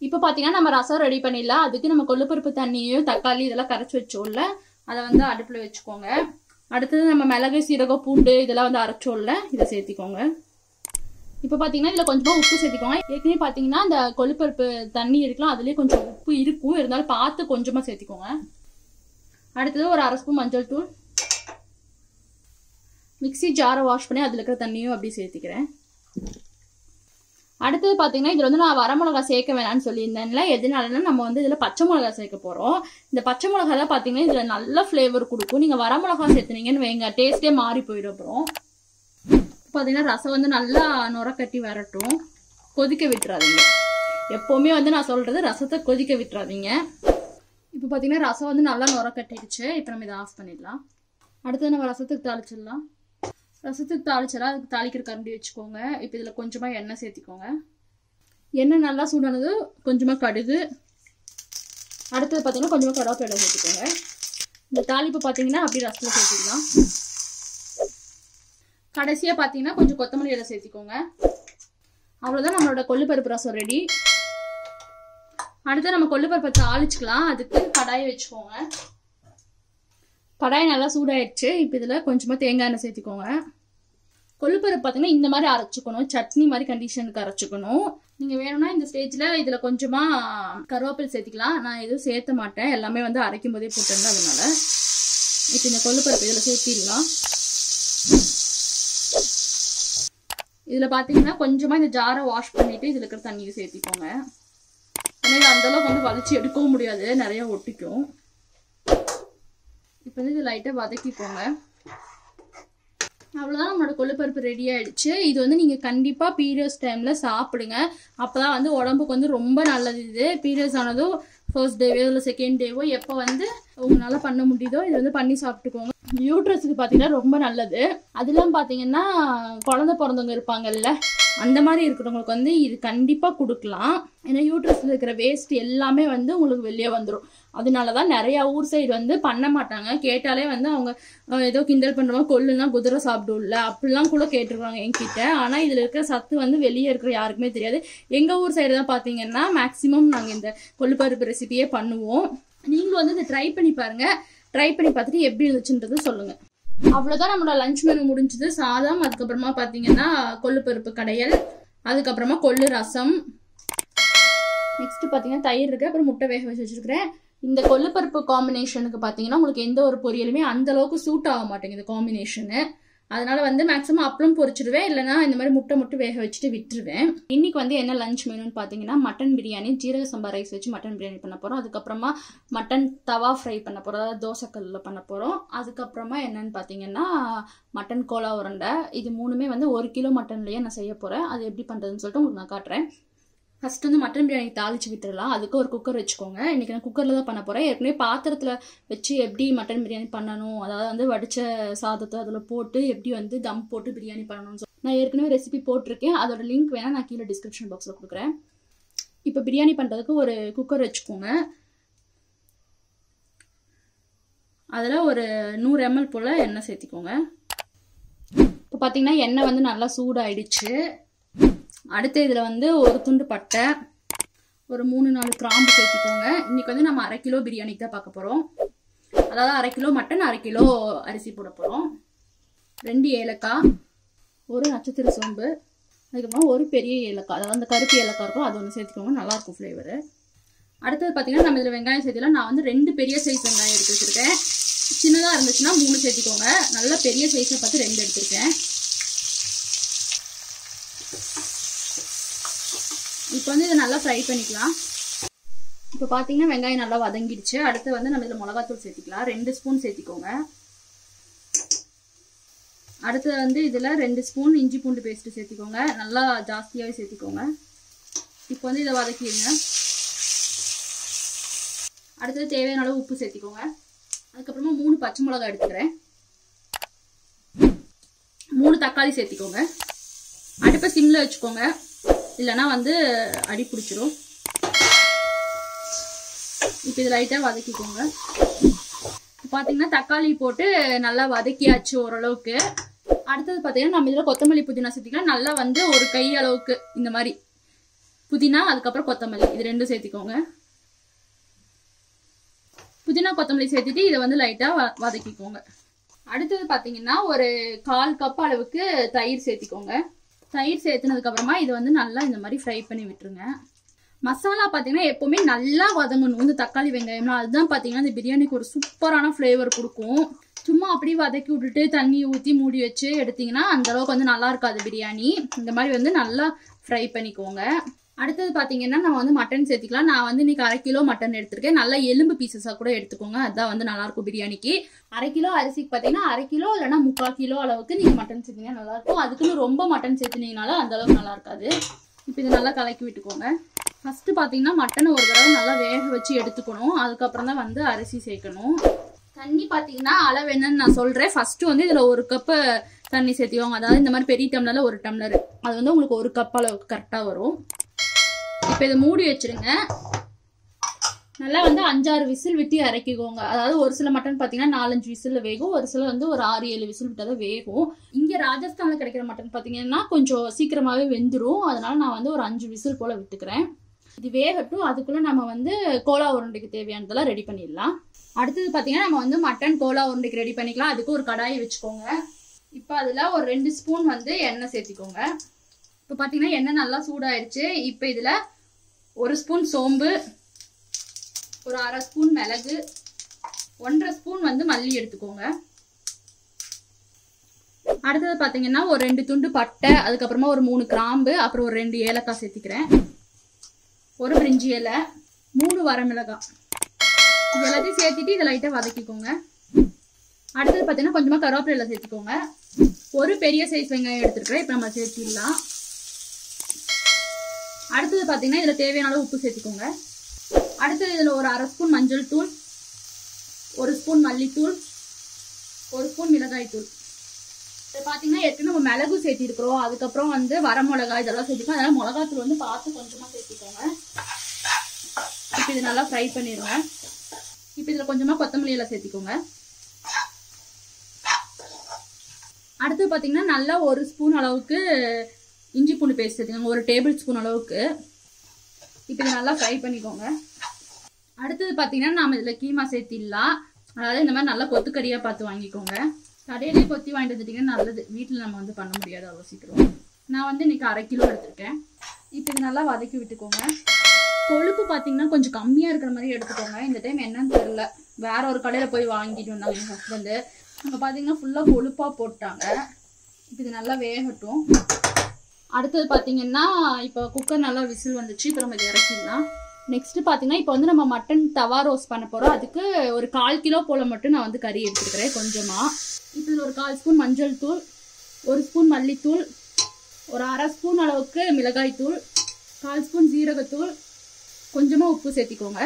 இப்போ பார்த்தீங்கன்னா நம்ம ரசம் ரெடி பண்ணிடலாம். அதுக்கு நம்ம கொள்ளுப்பருப்பு தண்ணியும் தக்காளி இதெல்லாம் கரைச்சி வச்சோம்ல, அதை வந்து அடுப்பில் வச்சுக்கோங்க. அடுத்தது நம்ம மிளகு சீரகம் பூண்டு இதெல்லாம் வந்து அரைச்சோம்ல, இதை சேர்த்திக்கோங்க. இப்போ பார்த்தீங்கன்னா இதில் கொஞ்சமாக உப்பு சேர்த்திக்கோங்க. ஏற்கனவே பார்த்தீங்கன்னா அந்த கொள்ளுப்பருப்பு தண்ணி இருக்கலாம், அதுலேயே கொஞ்சம் உப்பு இருக்கும், இருந்தாலும் பார்த்து கொஞ்சமாக சேர்த்திக்கோங்க. அடுத்தது ஒரு 1/2 ஸ்பூன் மஞ்சள் தூள். மிக்ஸி ஜாரை வாஷ் பண்ணி அதில் இருக்கிற தண்ணியும் அப்படி சேர்த்திக்கிறேன். அடுத்தது பார்த்தீங்கன்னா இதில் வந்து நான் வரமிளகா சேர்க்க வேணான்னு சொல்லியிருந்தேன்ல. எதனாலன்னா நம்ம வந்து இதில் பச்சை மிளகா சேர்க்க போகிறோம். இந்த பச்சை மிளகா தான் பார்த்தீங்கன்னா இதில் நல்ல ஃப்ளேவர் கொடுக்கும். நீங்கள் வரமிளகா சேர்த்துனீங்கன்னு வைங்க, டேஸ்ட்டே மாறி போயிடும். அப்புறம் பார்த்தீங்கன்னா ரசம் வந்து நல்லா நுர கட்டி வரட்டும். கொதிக்க விட்டுறாதீங்க. எப்போவுமே வந்து நான் சொல்கிறது ரசத்தை கொதிக்க விட்டுறாதீங்க. இப்போ பார்த்தீங்கன்னா ரசம் வந்து நல்லா நுர கட்டிடுச்சு. இப்போ நம்ம இதை ஆஃப் பண்ணிடலாம். அடுத்தது நம்ம ரசத்துக்கு தாளிச்சிடலாம். ரசத்துக்கு தாளிச்சலாம். அதுக்கு தாளிக்கிற கரண்டி வச்சுக்கோங்க. இப்போ இதில் கொஞ்சமாக எண்ணெய் சேர்த்திக்கோங்க. எண்ணெய் நல்லா சூடானது கொஞ்சமாக கடுகு. அடுத்தது பார்த்தீங்கன்னா கொஞ்சமாக கருவேப்பிலை சேர்த்துக்கோங்க. இந்த தாளிப்பு பார்த்தீங்கன்னா அப்படியே ரசத்தில் சேர்த்துக்கலாம். கடைசியாக பார்த்தீங்கன்னா கொஞ்சம் கொத்தமல்லி இலை சேர்த்திக்கோங்க. அவ்வளோதான், நம்மளோட கொள்ளுப்பருப்பு ரசம் ரெடி. அடுத்து நம்ம கொள்ளுப்பருப்பை தாளிச்சுக்கலாம். அதுக்கு கடாயை வச்சுக்கோங்க. கடாய் நல்லா சூடாயிடுச்சு. இப்போ இதில் கொஞ்சமாக தேங்காய் எண்ணெய் சேர்த்திக்கோங்க. கொள்ளுப்பருப்பு பார்த்தீங்கன்னா இந்த மாதிரி அரைச்சிக்கணும். சட்னி மாதிரி கண்டிஷனுக்கு அரைச்சிக்கணும். நீங்கள் வேணும்னா இந்த ஸ்டேஜில் இதில் கொஞ்சமாக கருவேப்பிலை சேர்த்திக்கலாம். நான் எதுவும் சேர்த்த மாட்டேன், எல்லாமே வந்து அரைக்கும் போதே போட்டேன். அதனால இப்போ இந்த கொள்ளுப்பருப்பு இதில் சேர்த்திடலாம். இதில் பார்த்தீங்கன்னா கொஞ்சமாக இந்த ஜாரை வாஷ் பண்ணிவிட்டு இதில் இருக்கிற தண்ணியை சேர்த்திக்கோங்க. ஏன்னா இது அந்தளவுக்கு வந்து வலிச்சு எடுக்கவும் முடியாது, நிறைய ஒட்டிக்கும். இப்போ வந்து இது லைட்டாக வதக்கிக்கோங்க. அவ்வளோதான், நம்மளோட கொள்ளுப்பருப்பு ரெடி ஆகிடுச்சு. இது வந்து நீங்கள் கண்டிப்பாக பீரியட்ஸ் டைமில் சாப்பிடுங்க. அப்போ தான் வந்து உடம்புக்கு வந்து ரொம்ப நல்லது. இது பீரியட்ஸ் ஆனதும் ஃபர்ஸ்ட் டேவோ இல்லை செகண்ட் டேவோ எப்போ வந்து உங்களால் பண்ண முடியுதோ இது வந்து பண்ணி சாப்பிட்டுக்கோங்க. யூட்ரஸுக்கு பார்த்தீங்கன்னா ரொம்ப நல்லது. அதெல்லாம் பார்த்தீங்கன்னா குழந்தை பிறந்தவங்க இருப்பாங்கல்ல, அந்த மாதிரி இருக்கிறவங்களுக்கு வந்து இது கண்டிப்பாக கொடுக்கலாம். ஏன்னா யூட்ரஸில் இருக்கிற வேஸ்ட் எல்லாமே வந்து உங்களுக்கு வெளியே வந்துடும். அதனால தான் நிறையா ஊர் சைடு வந்து பண்ண மாட்டாங்க. கேட்டாலே வந்து அவங்க ஏதோ கிண்டல் பண்ணுறவங்க கொள்ளுனா குதிரை சாப்பிடும்ல அப்படிலாம் கூட கேட்டுருக்காங்க என்கிட்ட. ஆனால் இதில் இருக்கிற சத்து வந்து வெளியே இருக்கிற யாருக்குமே தெரியாது. எங்கள் ஊர் சைடு தான் பார்த்தீங்கன்னா மேக்ஸிமம் நாங்கள் இந்த கொள்ளுப்பருப்பு ரெசிபியே பண்ணுவோம். நீங்களும் வந்து இதை ட்ரை பண்ணி பாருங்கள். ட்ரை பண்ணி பார்த்துட்டு எப்படி இருந்துச்சுன்றது சொல்லுங்கள். அவ்வளோதான், நம்மளோட லஞ்ச் மெனு முடிஞ்சது. சாதம், அதுக்கப்புறமா பார்த்தீங்கன்னா கொள்ளுப்பருப்பு கடையல், அதுக்கப்புறமா கொள்ளு ரசம், நெக்ஸ்ட் பார்த்தீங்கன்னா தயிர் இருக்கு, அப்புறம் முட்டை வேக வச்சு வச்சிருக்கிறேன். இந்த கொள்ளுப்பருப்பு காம்பினேஷனுக்கு பார்த்தீங்கன்னா உங்களுக்கு எந்த ஒரு பொரியலுமே அந்த அளவுக்கு சூட் ஆக மாட்டேங்குது காம்பினேஷனு. அதனால வந்து மேக்ஸிமம் அப்பளம் பொரிச்சிடுவேன், இல்லைனா இந்த மாதிரி முட்டை மட்டும் வேக வச்சுட்டு விட்டுருவேன். இன்னைக்கு வந்து என்ன லஞ்ச் மெனுன்னு பார்த்தீங்கன்னா மட்டன் பிரியாணி, ஜீரக சம்பா ரைஸ் வச்சு மட்டன் பிரியாணி பண்ண போகிறோம். அதுக்கப்புறமா மட்டன் தவா ஃப்ரை பண்ண போகிறோம், அதாவது தோசைக்கல்லில் பண்ண போகிறோம். அதுக்கப்புறமா என்னன்னு பார்த்தீங்கன்னா மட்டன் கோலா உருண்டை. இது மூணுமே வந்து 1 கிலோ மட்டன்லேயே நான் செய்ய போகிறேன். அது எப்படி பண்ணுறதுன்னு சொல்லிட்டு உங்களுக்கு நான் காட்டுறேன். ஃபர்ஸ்ட் வந்து மட்டன் பிரியாணி தாளிச்சு விட்டுடலாம். அதுக்கு ஒரு குக்கர் வச்சுக்கோங்க. இன்றைக்கி நான் குக்கரில் தான் பண்ண போகிறேன். ஏற்கனவே பாத்திரத்தில் வச்சு எப்படி மட்டன் பிரியாணி பண்ணணும், அதாவது வந்து வடித்த சாதத்தை அதில் போட்டு எப்படி வந்து தம் போட்டு பிரியாணி பண்ணணும்னு நான் ஏற்கனவே ரெசிபி போட்டிருக்கேன். அதோட லிங்க் வேணால் நான் கீழே டிஸ்கிரிப்ஷன் பாக்ஸில் கொடுக்குறேன். இப்போ பிரியாணி பண்ணுறதுக்கு ஒரு குக்கர் வச்சுக்கோங்க. அதில் ஒரு 100 ml போல் எண்ணெய் சேர்த்திக்கோங்க. இப்போ பார்த்தீங்கன்னா எண்ணெய் வந்து நல்லா சூடாயிடுச்சு. அடுத்து இதில் வந்து ஒரு துண்டு பட்டை, ஒரு 3-4 கிராம்பு சேர்த்திக்கோங்க. இன்றைக்கி வந்து நம்ம 1/2 கிலோ பிரியாணிக்கு தான் பார்க்க போகிறோம். அதாவது 1/2 கிலோ மட்டன், 1/2 கிலோ அரிசி போட போகிறோம். 2 ஏலக்காய், ஒரு நட்சத்திர சோம்பு, அதுக்கப்புறம் ஒரு பெரிய ஏலக்காய், அதாவது அந்த கருப்பு ஏலக்காய் இருக்கும், அது ஒன்று சேர்த்துக்கோங்க, நல்லாயிருக்கும் ஃப்ளேவரு. அடுத்தது பார்த்தீங்கன்னா நம்ம இதில் வெங்காயம் சேர்த்துக்கலாம். நான் வந்து 2 பெரிய சைஸ் வெங்காயம் எடுத்து வச்சுருக்கேன். சின்னதாக இருந்துச்சுன்னா 3 சேர்த்திக்கோங்க. நல்ல பெரிய சைஸை பார்த்து 2 எடுத்துருக்கேன். இப்போ வந்து இதை நல்லா ஃப்ரை பண்ணிக்கலாம். இப்போ பார்த்தீங்கன்னா வெங்காயம் நல்லா வதங்கிடுச்சு. அடுத்து வந்து நம்ம இதில் மிளகாத்தூள் சேர்த்திக்கலாம். 2 ஸ்பூன் சேர்த்திக்கோங்க. அடுத்து வந்து இதில் 2 ஸ்பூன் இஞ்சி பூண்டு பேஸ்ட்டு சேர்த்திக்கோங்க. நல்லா ஜாஸ்தியாகவே சேர்த்திக்கோங்க. இப்போ வந்து இதை வதக்கிடுங்க. அடுத்தது தேவையான அளவு உப்பு சேர்த்திக்கோங்க. அதுக்கப்புறமா 3 பச்சை மிளகாய் எடுத்துக்கிறேன். 3 தக்காளி சேர்த்திக்கோங்க. அடுப்பை சிம்மில் வச்சுக்கோங்க, இல்லைன்னா வந்து அடி பிடிச்சிரும். இப்போ இது லைட்டாக வதக்கிக்கோங்க. பார்த்தீங்கன்னா தக்காளி போட்டு நல்லா வதக்கியாச்சு ஓரளவுக்கு. அடுத்தது பார்த்தீங்கன்னா நம்ம இதில் கொத்தமல்லி புதினா சேர்த்திக்கலாம். நல்லா வந்து ஒரு கை அளவுக்கு இந்த மாதிரி புதினா, அதுக்கப்புறம் கொத்தமல்லி, இது 2 சேர்த்திக்கோங்க. புதினா கொத்தமல்லி சேர்த்துட்டு இதை வந்து லைட்டாக வதக்கிக்கோங்க. அடுத்தது பார்த்தீங்கன்னா ஒரு 1/4 கப் அளவுக்கு தயிர் சேர்த்திக்கோங்க. தயிர் சேர்த்துனதுக்கப்புறமா இதை வந்து நல்லா இந்த மாதிரி ஃப்ரை பண்ணி விட்டுருங்க. மசாலா பார்த்தீங்கன்னா எப்போவுமே நல்லா வதங்கணும். இந்த தக்காளி வெங்காயம்லாம் அதுதான் பார்த்தீங்கன்னா இந்த பிரியாணிக்கு ஒரு சூப்பரான ஃப்ளேவர் கொடுக்கும். சும்மா அப்படியே வதக்கி விட்டுட்டு தண்ணி ஊற்றி மூடி வச்சு எடுத்திங்கன்னா அந்தளவுக்கு வந்து நல்லா இருக்காது பிரியாணி. இந்த மாதிரி வந்து நல்லா ஃப்ரை பண்ணிக்கோங்க. அடுத்தது பார்த்தீங்கன்னா நம்ம வந்து மட்டன் சேர்த்திக்கலாம். நான் வந்து இன்னைக்கு 1/2 கிலோ மட்டன் எடுத்திருக்கேன். நல்லா எலும்பு பீசஸாக கூட எடுத்துக்கோங்க, அதுதான் வந்து நல்லாயிருக்கும் பிரியாணிக்கு. 1/2 கிலோ அரிசிக்கு பார்த்தீங்கன்னா 1/2 கிலோ இல்லைனா 3/4 கிலோ அளவுக்கு நீங்கள் மட்டன் சேர்த்திங்கன்னா நல்லாயிருக்கும். அதுக்குன்னு ரொம்ப மட்டன் சேர்த்துனீங்கனாலும் அந்தளவுக்கு நல்லா இருக்காது. இப்போ இதை நல்லா கலக்கி விட்டுக்கோங்க. ஃபஸ்ட்டு பார்த்தீங்கன்னா மட்டனை ஒரு தடவை நல்லா வேக வச்சு எடுத்துக்கணும். அதுக்கப்புறம் தான் வந்து அரிசி சேர்க்கணும். தண்ணி பார்த்தீங்கன்னா அளவு என்னன்னு நான் சொல்கிறேன். ஃபஸ்ட்டு வந்து இதில் 1 கப்பு தண்ணி சேர்த்திக்கோங்க. அதாவது இந்த மாதிரி பெரிய டம்ளரில் 1 டம்ளர், அது வந்து உங்களுக்கு 1 கப் அளவுக்கு கரெக்டாக வரும். இப்போ இதை மூடி வச்சுருங்க. நல்லா வந்து 5-6 விசில் விட்டு இறக்கிக்கோங்க. அதாவது ஒரு சில மட்டன் பார்த்தீங்கன்னா 4-5 விசிலில் வேகும், ஒரு சில வந்து ஒரு 6-7 விசில் விட்டால் தான் வேகும். இங்கே ராஜஸ்தானில் கிடைக்கிற மட்டன் பார்த்தீங்கன்னா கொஞ்சம் சீக்கிரமாகவே வெந்துடும். அதனால நான் வந்து ஒரு 5 விசில் போல் விட்டுக்கிறேன். இது வேகட்டும். அதுக்குள்ளே நம்ம வந்து கோலா உருண்டைக்கு தேவையானதெல்லாம் ரெடி பண்ணிடலாம். அடுத்தது பார்த்தீங்கன்னா நம்ம வந்து மட்டன் கோலா உருண்டைக்கு ரெடி பண்ணிக்கலாம். அதுக்கு ஒரு கடாயை வச்சுக்கோங்க. இப்போ அதில் ஒரு 2 ஸ்பூன் வந்து எண்ணெய் சேர்த்திக்கோங்க. இப்போ பார்த்தீங்கன்னா எண்ணெய் நல்லா சூடாயிடுச்சு. இப்போ இதில் 1 ஸ்பூன் சோம்பு, ஒரு 1/2 ஸ்பூன் மிளகு, 1/2 ஸ்பூன் வந்து மல்லி எடுத்துக்கோங்க. அடுத்தது பார்த்தீங்கன்னா ஒரு 2 துண்டு பட்டை, அதுக்கப்புறமா ஒரு 3 கிராம்பு, அப்புறம் ஒரு 2 ஏலக்காய் சேர்த்திக்கிறேன். ஒரு பிரிஞ்சி இலை, 3 வரமிளகாய், இது எல்லாத்தையும் சேர்த்துட்டு இதை லைட்டாக வதக்கிக்கோங்க. அடுத்தது பார்த்தீங்கன்னா கொஞ்சமாக கருவேப்பிலை சேர்த்துக்கோங்க. ஒரு பெரிய சைஸ் வெங்காயம் எடுத்துருக்கிறேன். இப்போ நம்ம சேர்த்திடலாம். அடுத்தது பார்த்தீங்கன்னா இதில் தேவையான அளவு உப்பு சேர்த்துக்கோங்க. அடுத்தது இதில் ஒரு 1/2 ஸ்பூன் மஞ்சள் தூள், 1 ஸ்பூன் மல்லித்தூள், 1 ஸ்பூன் மிளகாய் தூள். இப்போ பார்த்தீங்கன்னா ஏற்கனவே நம்ம மிளகு சேர்த்திருக்கிறோம், அதுக்கப்புறம் வந்து வரமிளகாய் இதெல்லாம் சேர்த்துக்கோம். அதனால் மிளகாத்தூள் வந்து பார்த்து கொஞ்சமாக சேர்த்துக்கோங்க. இப்போ இது நல்லா ஃப்ரை பண்ணிடுங்க. இப்போ இதில் கொஞ்சமாக கொத்தமல்லி எல்லாம் சேர்த்திக்கோங்க. அடுத்து பார்த்தீங்கன்னா நல்லா 1 ஸ்பூன் அளவுக்கு இஞ்சி பூண்டு பேஸ்ட் சேர்த்துக்கோங்க, 1 டேபிள் ஸ்பூன் அளவுக்கு. இப்போ இதை நல்லா ஃப்ரை பண்ணிக்கோங்க. அடுத்தது பார்த்தீங்கன்னா நம்ம இதில் கீமா சேர்த்திடலாம். அதாவது இந்த மாதிரி நல்லா கொத்துக்கறியாக பார்த்து வாங்கிக்கோங்க. கடையிலே கொத்தி வாங்கிட்டு வந்துட்டிங்கன்னா நல்லது. வீட்டில் நம்ம வந்து பண்ண முடியாது அவ்வளோ சீக்கிரம். நான் வந்து இன்னைக்கு 1/2 கிலோ எடுத்திருக்கேன். இப்போ இது நல்லா வதக்கி விட்டுக்கோங்க. கொழுப்பு பார்த்தீங்கன்னா கொஞ்சம் கம்மியாக இருக்கிற மாதிரி எடுத்துக்கோங்க. இந்த டைம் என்னன்னு தெரியல, வேற ஒரு கடையில் போய் வாங்கிட்டு வந்தாங்க எங்கள் ஹஸ்பண்டு. அங்கே பார்த்தீங்கன்னா ஃபுல்லாக கொழுப்பாக போட்டாங்க. இப்போ இது நல்லா வேகட்டும். அடுத்தது பார்த்தீங்கன்னா இப்போ குக்கர் நல்லா விசில் வந்துச்சு. இப்போ நம்ம இதை இறக்கிடலாம். நெக்ஸ்ட் பார்த்தீங்கன்னா இப்போ வந்து நம்ம மட்டன் தவா ரோஸ்ட் பண்ண போகிறோம். அதுக்கு ஒரு 1/4 கிலோ போல் மட்டும் நான் வந்து கறி எடுத்துக்கிறேன் கொஞ்சமாக. இப்போ இதில் ஒரு 1/4 ஸ்பூன் மஞ்சள் தூள், 1 ஸ்பூன் மல்லித்தூள், ஒரு 1/2 ஸ்பூன் அளவுக்கு மிளகாய் தூள், 1/4 ஸ்பூன் ஜீரகத்தூள், கொஞ்சமாக உப்பு சேர்த்திக்கோங்க.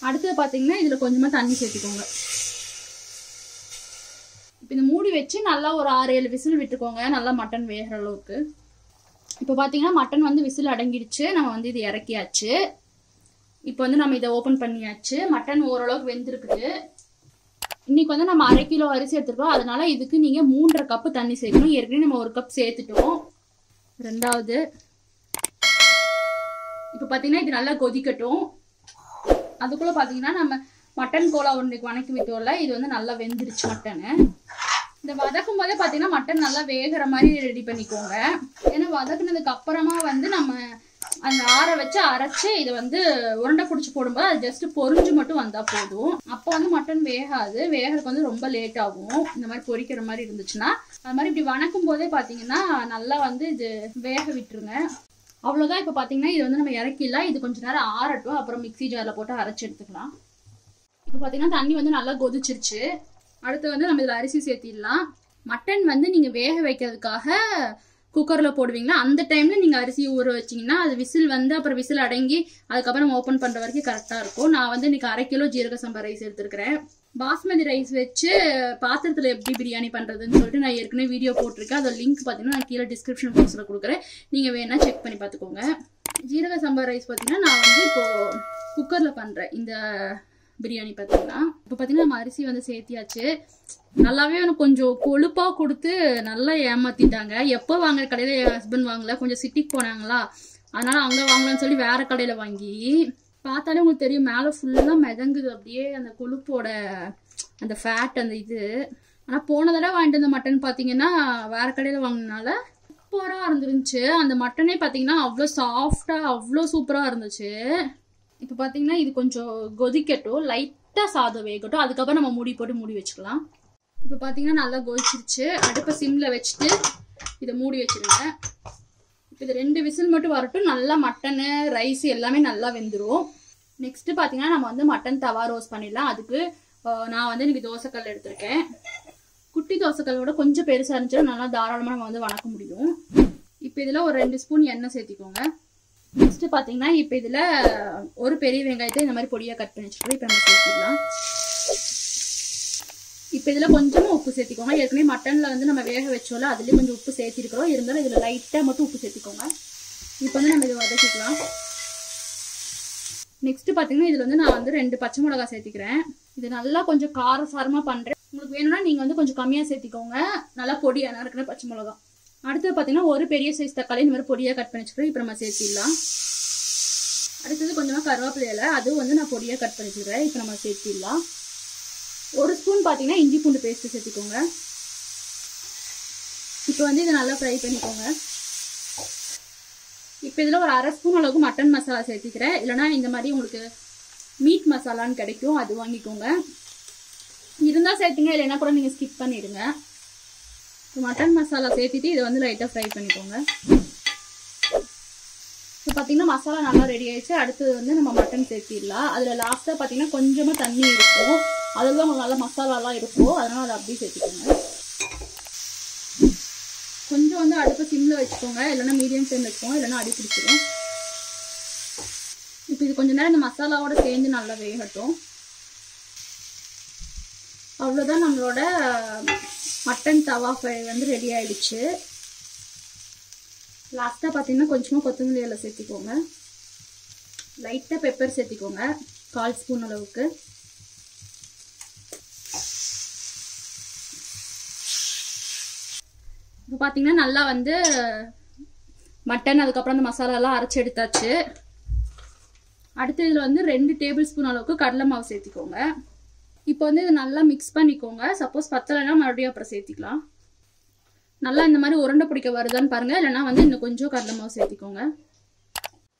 அடுத்தது பார்த்தீங்கன்னா இதில் கொஞ்சமாக தண்ணி சேர்த்திக்கோங்க. இப்போ இந்த மூடி வச்சு நல்லா ஒரு 6-7 விசில் விட்டுக்கோங்க, நல்லா மட்டன் வேகிற அளவுக்கு. இப்போ பார்த்தீங்கன்னா மட்டன் வந்து விசில் அடங்கிடுச்சு. நம்ம வந்து இது இறக்கியாச்சு. இப்போ வந்து நம்ம இதை ஓப்பன் பண்ணியாச்சு. மட்டன் ஓரளவுக்கு வெந்திருக்குது. இன்னைக்கு வந்து நம்ம 1/2 கிலோ அரிசி எடுத்துருக்கோம். அதனால இதுக்கு நீங்க 3.5 கப்பு தண்ணி சேர்க்கணும். ஏற்கனவே நம்ம 1 கப் சேர்த்துட்டோம். ரெண்டாவது இப்போ பாத்தீங்கன்னா இது நல்லா கொதிக்கட்டும். அதுக்குள்ள பாத்தீங்கன்னா நம்ம மட்டன் கோலா உருண்டைக்கு வணக்கி விட்டோம்ல, இது வந்து நல்லா வெந்துருச்சு மட்டனு. இந்த வதக்கும் போதே பாத்தீங்கன்னா மட்டன் நல்லா வேகிற மாதிரி ரெடி பண்ணிக்கோங்க. ஏன்னா வதக்குனதுக்கு அப்புறமா வந்து நம்ம அந்த ஆற வச்சு அரைச்சு இதை வந்து உருண்டை பிடிச்சி போடும்போது அது ஜஸ்ட் பொரிஞ்சு மட்டும் வந்தா போதும். அப்போ வந்து மட்டன் வேகாது, வேகிறதுக்கு வந்து ரொம்ப லேட் ஆகும். இந்த மாதிரி பொரிக்கிற மாதிரி இருந்துச்சுன்னா அது மாதிரி இப்படி வணக்கும் போதே பாத்தீங்கன்னா நல்லா வந்து இது வேக விட்டுருங்க. அவ்வளவுதான். இப்போ பாத்தீங்கன்னா இது வந்து நம்ம இறக்கிடலாம். இது கொஞ்ச நேரம் ஆறட்டும், அப்புறம் மிக்ஸி ஜார்ல போட்டு அரைச்சு எடுத்துக்கலாம். இப்போ பாத்தீங்கன்னா தண்ணி வந்து நல்லா கொதிச்சிருச்சு. அடுத்து வந்து நம்ம இதுல அரிசி சேர்த்திடலாம். மட்டன் வந்து நீங்க வேக வைக்கிறதுக்காக குக்கர்ல போடுவீங்களா, அந்த டைம்ல நீங்க அரிசியை ஊற வச்சீங்கன்னா அது விசில் வந்து அப்புறம் விசில் அடங்கி அதுக்கப்புறம் ஓப்பன் பண்ற வரைக்கும் கரெக்டா இருக்கும். நான் வந்து இன்னைக்கு 1/2 கிலோ ஜீரக சம்பா ரைஸ் எடுத்துருக்கிறேன். பாஸ்மதி ரைஸ் வச்சு பாத்திரத்துல எப்படி பிரியாணி பண்றதுன்னு சொல்லிட்டு நான் ஏற்கனவே வீடியோ போட்டிருக்கேன். அதோட லிங்க் பாத்தீங்கன்னா நான் கீழே டிஸ்கிரிப்ஷன் பாக்ஸ்ல கொடுக்குறேன். நீங்க வேணா செக் பண்ணி பாத்துக்கோங்க. ஜீரக சம்பா ரைஸ் பாத்தீங்கன்னா நான் வந்து இப்போ குக்கர்ல பண்றேன் இந்த பிரியாணி. பாத்தீங்கன்னா இப்போ பாத்தீங்கன்னா நம்ம அரிசி வந்து சேர்த்தியாச்சு. நல்லாவே எனக்கு கொஞ்சம் கொழுப்பா கொடுத்து நல்லா ஏமாத்திட்டாங்க. எப்போ வாங்குற கடையில என் ஹஸ்பண்ட் வாங்கல, கொஞ்சம் சிட்டிக்கு போனாங்களா, அதனால அங்க வாங்கலாம்னு சொல்லி வேற கடையில வாங்கி பார்த்தாலே உங்களுக்கு தெரியும் மேல ஃபுல்லா மிதங்குது அப்படியே அந்த கொழுப்போட அந்த ஃபேட் அந்த இது. ஆனா போன தடவை வாங்கிட்டு வந்த மட்டன் பாத்தீங்கன்னா வேற கடையில வாங்கினால சூப்பரா இருந்துருந்துச்சு. அந்த மட்டனே பாத்தீங்கன்னா அவ்வளோ சாஃப்டா அவ்வளோ சூப்பரா இருந்துச்சு. இப்போ பாத்தீங்கன்னா இது கொஞ்சம் கொதிக்கட்டும், லைட்டா சாதம் வேகட்டும், அதுக்கப்புறம் நம்ம மூடி போட்டு மூடி வச்சுக்கலாம். இப்போ பாத்தீங்கன்னா நல்லா கொதிச்சிருச்சு. அடுப்பை சிம்ல வச்சுட்டு இதை மூடி வச்சிருங்க. இப்போ இது 2 விசில் மட்டும் வரட்டும். நல்லா மட்டனு ரைஸ் எல்லாமே நல்லா வெந்துடும். நெக்ஸ்ட் பாத்தீங்கன்னா நம்ம வந்து மட்டன் தவா ரோஸ்ட் பண்ணிடலாம். அதுக்கு நான் வந்து இன்னைக்கு தோசைக்கல் எடுத்திருக்கேன். குட்டி தோசைக்கல்லோட கொஞ்சம் பெருசா இருந்துச்சுன்னா நல்லா தாராளமா நம்ம வந்து வணக்க முடியும். இப்போ இதுல ஒரு 2 ஸ்பூன் எண்ணெய் சேர்த்திக்கோங்க. நெக்ஸ்ட் பாத்தீங்கன்னா இப்போ இதுல ஒரு பெரிய வெங்காயத்தை இந்த மாதிரி பொடியா கட் பண்ணி வச்சுட்டு இப்போ நம்ம சேர்த்திடலாம். இப்போ இதுல கொஞ்சமா உப்பு சேர்த்திக்கோங்க. ஏற்கனவே மட்டன்ல வந்து நம்ம வேக வச்சோம்ல, அதுலயே கொஞ்சம் உப்பு சேர்த்திருக்கிறோம். இருந்தாலும் இதுல லைட்டா மட்டும் உப்பு சேர்த்திக்கோங்க. இப்போ வந்து நம்ம இதை வதக்கிக்கலாம். நெக்ஸ்ட் பாத்தீங்கன்னா இதுல வந்து நான் வந்து 2 பச்சை மிளகாய் சேர்த்திக்கிறேன். இது நல்லா கொஞ்சம் காரசாரமா பண்றேன். உங்களுக்கு வேணும்னா நீங்க வந்து கொஞ்சம் கம்மியா சேர்த்திக்கோங்க. நல்லா பொடியா இருக்கிற பச்சை மிளகாய். அடுத்து பாத்தீங்கன்னா ஒரு பெரிய சைஸ் தக்காளி இந்த மாதிரி பொடியா கட் பண்ணி வச்சுக்கிறேன். இப்போ நம்ம சேர்த்திடலாம். அடுத்தது கொஞ்சமா கருவேப்பிலை இலை, அதுவும் வந்து நான் பொடியா கட் பண்ணி வச்சுக்கிறேன். இப்போ நம்ம சேர்த்திடலாம். ஒரு ஸ்பூன் பாத்தீங்கன்னா இஞ்சி பூண்டு பேஸ்ட் சேர்த்திக்கோங்க. இப்போ வந்து இதை நல்லா ஃப்ரை பண்ணிக்கோங்க. இப்போ இதில் ஒரு 1/2 ஸ்பூன் அளவுக்கு மட்டன் மசாலா சேர்த்திக்கிறேன். இல்லைனா இந்த மாதிரி உங்களுக்கு மீட் மசாலான்னு கிடைக்கும், அது வாங்கிக்கோங்க. இருந்தால் சேர்த்துங்க, இல்லைன்னா கூட நீங்கள் ஸ்கிப் பண்ணிடுங்க. மட்டன் மசாலா சேர்த்திட்டு இதை வந்து லைட்டாக ஃப்ரை பண்ணிக்கோங்க. இப்போ பார்த்தீங்கன்னா மசாலா நல்லா ரெடி ஆயிடுச்சு. அடுத்தது வந்து நம்ம மட்டன் சேர்த்திடலாம். அதில் லாஸ்ட்டாக பார்த்தீங்கன்னா கொஞ்சமாக தண்ணி இருக்கும், அதில் தான் உங்களுக்கு நல்லா மசாலாலாம் இருக்கும், அதனால் அதை அப்படியே சேர்த்துக்கோங்க. கொஞ்சம் வந்து அடுப்பை சிம்மில் வச்சுக்கோங்க, இல்லைன்னா மீடியம் ஃப்ளேமில் வச்சுக்கோங்க, இல்லைன்னா அடி பிடிச்சிடும். இப்போ இது கொஞ்சம் நேரம் இந்த மசாலாவோட சேர்ந்து நல்லா வேகட்டும். அவ்வளோதான், நம்மளோட மட்டன் தவா ஃப்ரை வந்து ரெடி ஆயிடுச்சு. லாஸ்ட்டாக பார்த்தீங்கன்னா கொஞ்சமாக கொத்தமல்லி இலை சேர்த்திக்கோங்க. லைட்டாக பெப்பர் சேர்த்திக்கோங்க, 1/4 ஸ்பூன் அளவுக்கு. இப்போ பார்த்தீங்கன்னா நல்லா வந்து மட்டன் அதுக்கப்புறம் அந்த மசாலாலாம் அரைச்சி எடுத்தாச்சு. அடுத்து இதில் வந்து 2 டேபிள் ஸ்பூன் அளவுக்கு கடலை மாவு சேர்த்திக்கோங்க. இப்போ வந்து இது நல்லா மிக்ஸ் பண்ணிக்கோங்க. சப்போஸ் பத்தலைன்னா மறுபடியும் அப்புறம் சேர்த்திக்கலாம். நல்லா இந்த மாதிரி உருண்டை பிடிக்க வருதான்னு பாருங்க, இல்லைன்னா வந்து இன்னும் கொஞ்சம் கடலை மாவு சேர்த்திக்கோங்க.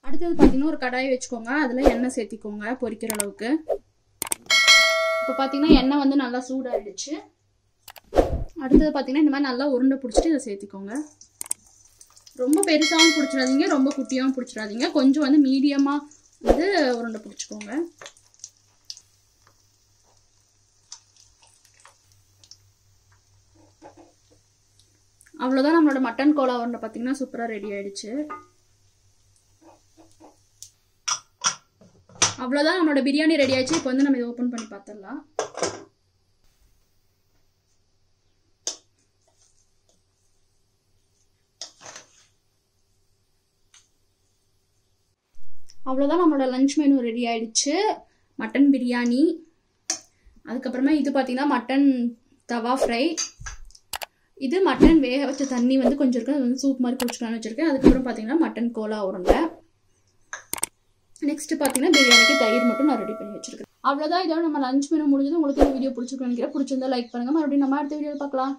அடுத்தது பார்த்தீங்கன்னா ஒரு கடாயை வச்சுக்கோங்க, அதில் எண்ணெய் சேர்த்திக்கோங்க பொரிக்கிற அளவுக்கு. இப்போ பார்த்தீங்கன்னா எண்ணெய் வந்து நல்லா சூடாயிடுச்சு. அடுத்தது பார்த்தீங்கன்னா இந்த மாதிரி நல்லா உருண்டை பிடிச்சிட்டு இதை சேர்த்திக்கோங்க. ரொம்ப பெருசாகவும் பிடிச்சிடாதீங்க, ரொம்ப குட்டியாகவும் பிடிச்சிடாதீங்க, கொஞ்சம் வந்து மீடியமாக வந்து உருண்டை பிடிச்சிக்கோங்க. அவ்வளோதான், நம்மளோட மட்டன் கோலா உருண்டை பார்த்தீங்கன்னா சூப்பராக ரெடி ஆயிடுச்சு. அவ்வளோதான், நம்மளோட பிரியாணி ரெடி ஆயிடுச்சு. இப்போ வந்து நம்ம இதை ஓப்பன் பண்ணி பார்த்துடலாம். அவ்வளோதான், நம்மளோட லஞ்ச் மெனு ரெடி ஆயிடுச்சு. மட்டன் பிரியாணி அதுக்கப்புறமா இது பார்த்தீங்கன்னா மட்டன் தவா ஃப்ரை. இது மட்டன் வேக வச்ச தண்ணி வந்து கொஞ்சம் இருக்குது, அது வந்து சூப் மாதிரி குடிச்சுக்கலான்னு வச்சுருக்கேன். அதுக்கப்புறம் பார்த்தீங்கன்னா மட்டன் கோலா உருண்டை. நெக்ஸ்ட் பார்த்தீங்கன்னா பிரியாணிக்கு தயிர் மட்டும் நான் ரெடி பண்ணி வச்சுருக்கேன். அவ்வளோதான், இதோட நம்ம லஞ்ச் மெனு முடிஞ்சது. உங்களுக்கு இந்த வீடியோ பிடிச்சிருக்குன்னு நினைக்கிறேன். பிடிச்சிருந்தா லைக் பண்ணுங்கள். மறுபடியும் நம்ம அடுத்த வீடியோவில் பார்க்கலாம்.